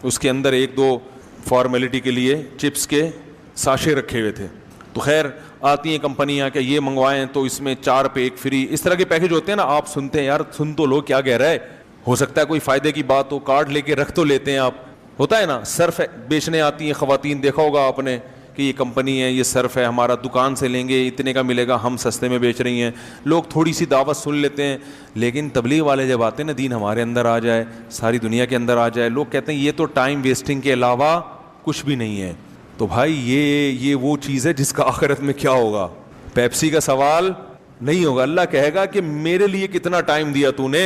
اس کے اندر 1-2 فارمیلٹی کے لیے چپس کے ساشے رکھے ہوئے تھے. تو خیر آتی ہیں کمپنیاں کہ یہ منگوائیں تو اس میں 4 پہ 1 فری, اس طرح کے پیکج ہوتے ہیں نا. آپ سنتے ہیں یار, سن تو لو کیا کہہ رہا ہے, ہو سکتا ہے کوئی فائدے کی بات ہو, کارڈ لے کے رکھ تو لیتے ہیں آپ. ہوتا ہے نا, صرف بیچنے آتی ہیں خواتین, دیکھا ہوگا آپ نے کہ یہ کمپنی ہے, یہ صرف ہے ہمارا, دکان سے لیں گے اتنے کا ملے گا, ہم سستے میں بیچ رہی ہیں. لوگ تھوڑی سی دعوت سن لیتے ہیں, لیکن تبلیغ والے جب آتے ہیں نا, دین ہمارے اندر آ جائے, ساری دنیا کے اندر آ جائے, لوگ کہتے ہیں یہ تو ٹائم ویسٹنگ کے علاوہ کچھ بھی نہیں ہے. تو بھائی یہ وہ چیز ہے جس کا آخرت میں کیا ہوگا, پیپسی کا سوال نہیں ہوگا. اللہ کہے گا کہ میرے لیے کتنا ٹائم دیا تو نے,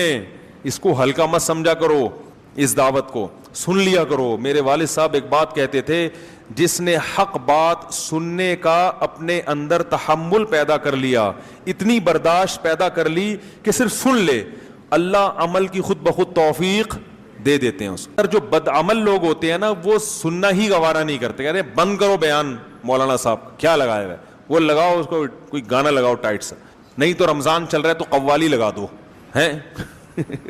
اس کو ہلکا مت سمجھا کرو, اس دعوت کو سن لیا کرو. میرے والد صاحب ایک بات کہتے تھے, جس نے حق بات سننے کا اپنے اندر تحمل پیدا کر لیا, اتنی برداشت پیدا کر لی کہ صرف سن لے, اللہ عمل کی خود بخود توفیق دے دیتے ہیں اس کو. جو بدعمل لوگ ہوتے ہیں نا, وہ سننا ہی گوارا نہیں کرتے, کہتے ہیں بند کرو بیان مولانا صاحب کیا لگایا ہوا ہے, وہ لگاؤ اس کو کوئی گانا لگاؤ ٹائٹ سا, نہیں تو رمضان چل رہا ہے تو قوالی لگا دو ہیں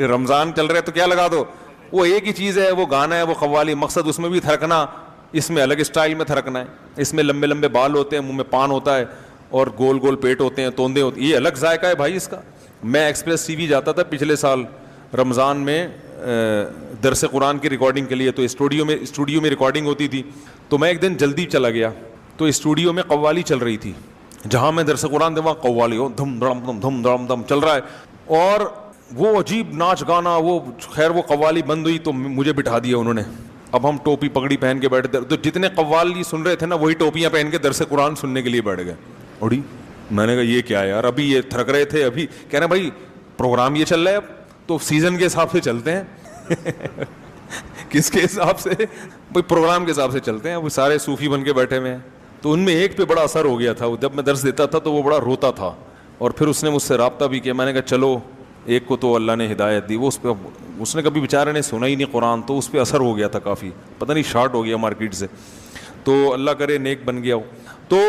رمضان چل رہا ہے تو کیا لگا دو, وہ ایک ہی چیز ہے, وہ گانا ہے, وہ قوالی. مقصد اس میں بھی تھرکنا, اس میں الگ اسٹائل میں تھرکنا ہے. اس میں لمبے لمبے بال ہوتے ہیں, منہ میں پان ہوتا ہے, اور گول گول پیٹ ہوتے ہیں, توندے ہوتے ہیں, یہ الگ ذائقہ ہے بھائی اس کا. میں ایکسپریس ٹی وی جاتا تھا پچھلے سال رمضان میں درس قرآن کی ریکارڈنگ کے لیے, تو اسٹوڈیو میں ریکارڈنگ ہوتی تھی. تو میں ایک دن جلدی چلا گیا, تو اسٹوڈیو میں قوالی چل رہی تھی, جہاں میں درس قرآن دے وہاں قوالی ہو دھم دھڑم دھم دھم دھڑم دھم چل رہا ہے, اور وہ عجیب ناچ گانا. وہ خیر وہ قوالی بند ہوئی تو مجھے بٹھا دیا انہوں نے. اب ہم ٹوپی پگڑی پہن کے بیٹھے, تو جتنے قوالی سن رہے تھے نا, وہی ٹوپیاں پہن کے درس قرآن سننے کے لیے بیٹھ گئے. اڑی میں نے کہا یہ کیا ہے یار, ابھی یہ تھرک رہے تھے, ابھی کہہ رہے ہیں بھائی پروگرام یہ چل رہا ہے, اب تو سیزن کے حساب سے چلتے ہیں کس کے حساب سے, بھائی پروگرام کے حساب سے چلتے ہیں. وہ سارے صوفی بن کے بیٹھے ہوئے ہیں. تو ان میں ایک پہ بڑا اثر ہو گیا تھا, جب میں درس دیتا تھا تو وہ بڑا روتا تھا, اور پھر اس نے مجھ سے رابطہ بھی کیا. میں نے کہا چلو, ایک کو تو اللہ نے ہدایت دی, وہ اس نے کبھی بیچارے نے سنا ہی نہیں قرآن, تو اس پہ اثر ہو گیا تھا کافی, پتہ نہیں شارٹ ہو گیا مارکیٹ سے, تو اللہ کرے نیک بن گیا ہو. تو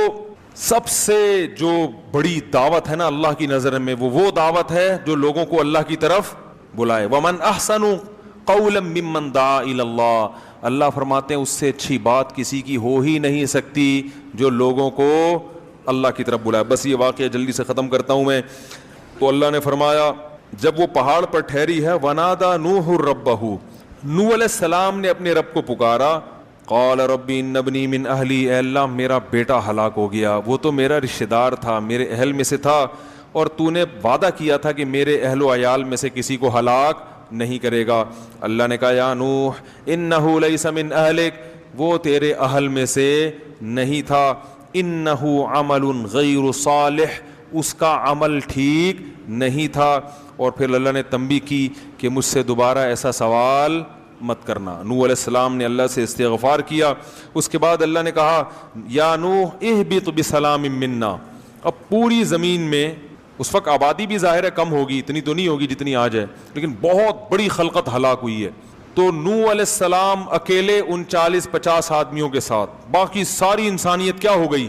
سب سے جو بڑی دعوت ہے نا اللہ کی نظر میں, وہ دعوت ہے جو لوگوں کو اللہ کی طرف بلائے. وَمَنْ أَحْسَنُ قَوْلًا مِّمَّنْ دَعَا إِلَى اللَّهِ, اللہ فرماتے ہیں اس سے اچھی بات کسی کی ہو ہی نہیں سکتی جو لوگوں کو اللہ کی طرف بلائے. بس یہ واقعہ جلدی سے ختم کرتا ہوں میں. تو اللہ نے فرمایا جب وہ پہاڑ پر ٹھہری ہے, وَنَادَى نُوحٌ رَبَّهُ, نوح علیہ السلام نے اپنے رب کو پکارا, قال رب ان ابنی من اہلی، اے اللہ میرا بیٹا ہلاک ہو گیا، وہ تو میرا رشتہ دار تھا، میرے اہل میں سے تھا، اور تو نے وعدہ کیا تھا کہ میرے اہل و عیال میں سے کسی کو ہلاک نہیں کرے گا۔ اللہ نے کہا یا نوح انہ لیس من اہلک، وہ تیرے اہل میں سے نہیں تھا، انہ عمل غیر صالح، اس کا عمل ٹھیک نہیں تھا۔ اور پھر اللہ نے تنبیہ کی کہ مجھ سے دوبارہ ایسا سوال مت کرنا۔ نوح علیہ السلام نے اللہ سے استغفار کیا۔ اس کے بعد اللہ نے کہا یا نوح اہبط بسلام منا، اب پوری زمین میں اس وقت آبادی بھی ظاہر ہے کم ہوگی، اتنی تو نہیں ہوگی جتنی آج ہے، لیکن بہت بڑی خلقت ہلاک ہوئی ہے۔ تو نوح علیہ السلام اکیلے ان 40-50 آدمیوں کے ساتھ، باقی ساری انسانیت کیا ہو گئی؟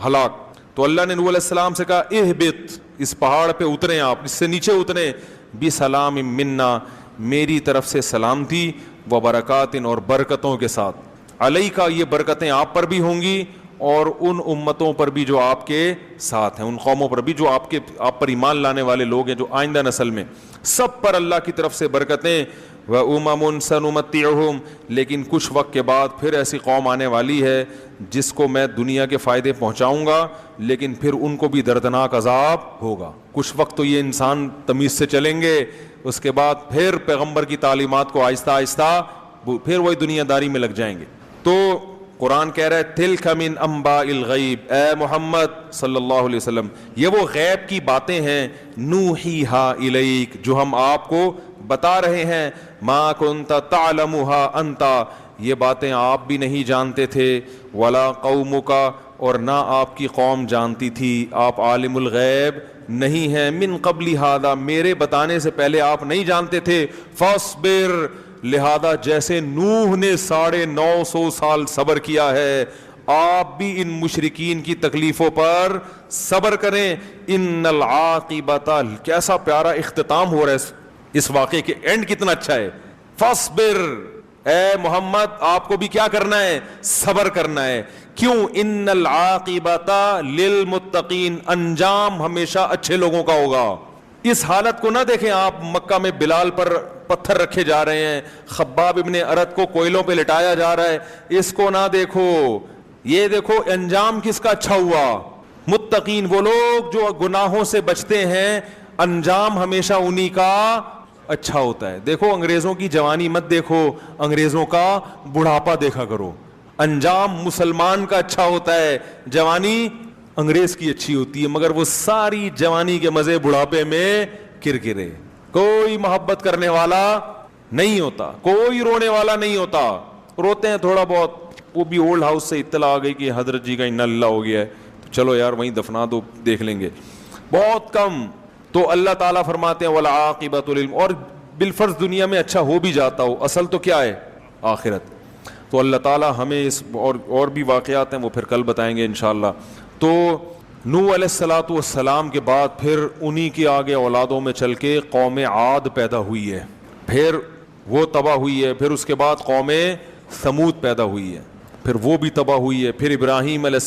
ہلاک۔ تو اللہ نے نوح علیہ السلام سے کہا اہبط، اس پہاڑ پہ اتریں، آپ اس سے نیچے اتریں، بسلام منا، میری طرف سے سلامتی، و برکات، اور برکتوں کے ساتھ، علیکا، یہ برکتیں آپ پر بھی ہوں گی اور ان امتوں پر بھی جو آپ کے ساتھ ہیں، ان قوموں پر بھی جو آپ پر ایمان لانے والے لوگ ہیں، جو آئندہ نسل میں، سب پر اللہ کی طرف سے برکتیں۔ وَأُمَمٌ سَنُمَتِّعُهُمْ، لیکن کچھ وقت کے بعد پھر ایسی قوم آنے والی ہے جس کو میں دنیا کے فائدے پہنچاؤں گا، لیکن پھر ان کو بھی دردناک عذاب ہوگا۔ کچھ وقت تو یہ انسان تمیز سے چلیں گے، اس کے بعد پھر پیغمبر کی تعلیمات کو آہستہ آہستہ پھر وہی دنیا داری میں لگ جائیں گے۔ تو قرآن کہہ رہا ہے تلک من انباء الغیب، اے محمد صلی اللہ علیہ وسلم، یہ وہ غیب کی باتیں ہیں، نوحیہا الیک، جو ہم آپ کو بتا رہے ہیں، ما کنت تعلمھا انت، یہ باتیں آپ بھی نہیں جانتے تھے، ولا قومک، اور نہ آپ کی قوم جانتی تھی، آپ عالم الغیب نہیں ہیں، من قبل ھذا، میرے بتانے سے پہلے آپ نہیں جانتے تھے، فاصبر، لہذا جیسے نوح نے 950 سال صبر کیا ہے، آپ بھی ان مشرکین کی تکلیفوں پر صبر کریں، ان العاقبۃ، کیسا پیارا اختتام ہو رہا ہے اس واقعے کے، اینڈ کتنا اچھا ہے، فاصبر، اے محمد آپ کو بھی کیا کرنا ہے؟ صبر کرنا ہے۔ کیوں؟ ان العاقبۃ للمتقین، انجام ہمیشہ اچھے لوگوں کا ہوگا۔ اس حالت کو نہ دیکھیں آپ، مکہ میں بلال پر پتھر رکھے جا رہے ہیں، خباب ابن ارت کو کوئلوں پہ لٹایا جا رہا ہے، اس کو نہ دیکھو، یہ دیکھو انجام کس کا اچھا ہوا۔ متقین وہ لوگ جو گناہوں سے بچتے ہیں، انجام ہمیشہ انہی کا اچھا ہوتا ہے۔ دیکھو انگریزوں کی جوانی مت دیکھو، انگریزوں کا بڑھاپا دیکھا کرو، انجام مسلمان کا اچھا ہوتا ہے، جوانی انگریز کی اچھی ہوتی ہے، مگر وہ ساری جوانی کے مزے بڑھاپے میں کرکرے، کوئی محبت کرنے والا نہیں ہوتا، کوئی رونے والا نہیں ہوتا، روتے ہیں تھوڑا بہت، وہ بھی اولڈ ہاؤس سے اطلاع آ گئی کہ حضرت جی کا انا اللہ ہو گیا ہے، تو چلو یار وہیں دفنا دو، دیکھ لیں گے، بہت کم۔ تو اللہ تعالیٰ فرماتے ہیں والعاقبۃ للمتقین، اور بالفرض دنیا میں اچھا ہو بھی جاتا ہو، اصل تو کیا ہے؟ آخرت۔ تو اللہ تعالیٰ ہمیں اس اور بھی واقعات ہیں، وہ پھر کل بتائیں گے انشاءاللہ۔ تو نوح علیہ السلام کے بعد پھر انہی کے آگے اولادوں میں چل کے قوم عاد پیدا ہوئی ہے، پھر وہ تباہ ہوئی ہے، پھر اس کے بعد قوم ثمود پیدا ہوئی ہے، پھر وہ بھی تباہ ہوئی ہے، پھر ابراہیم علیہ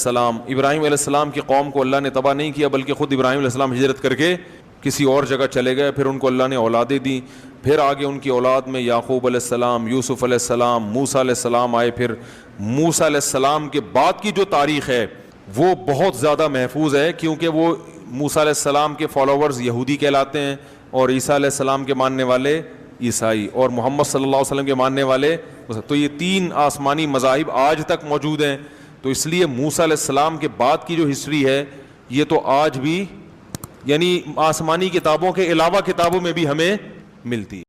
السلام کی قوم کو اللہ نے تباہ نہیں کیا، بلکہ خود ابراہیم علیہ السلام ہجرت کر کے کسی اور جگہ چلے گئے، پھر ان کو اللہ نے اولادیں دیں، پھر آگے ان کی اولاد میں یعقوب علیہ السلام، یوسف علیہ السلام، موسیٰ علیہ السلام آئے، پھر موسیٰ علیہ السلام کے بعد کی جو تاریخ ہے وہ بہت زیادہ محفوظ ہے، کیونکہ وہ موسیٰ علیہ السلام کے فالوورز یہودی کہلاتے ہیں، اور عیسیٰ علیہ السلام کے ماننے والے عیسائی، اور محمد صلی اللہ علیہ وسلم کے ماننے والے، تو یہ 3 آسمانی مذاہب آج تک موجود ہیں۔ تو اس لیے موسیٰ علیہ السلام کے بعد کی جو ہسٹری ہے یہ تو آج بھی، یعنی آسمانی کتابوں کے علاوہ کتابوں میں بھی ہمیں ملتی ہے۔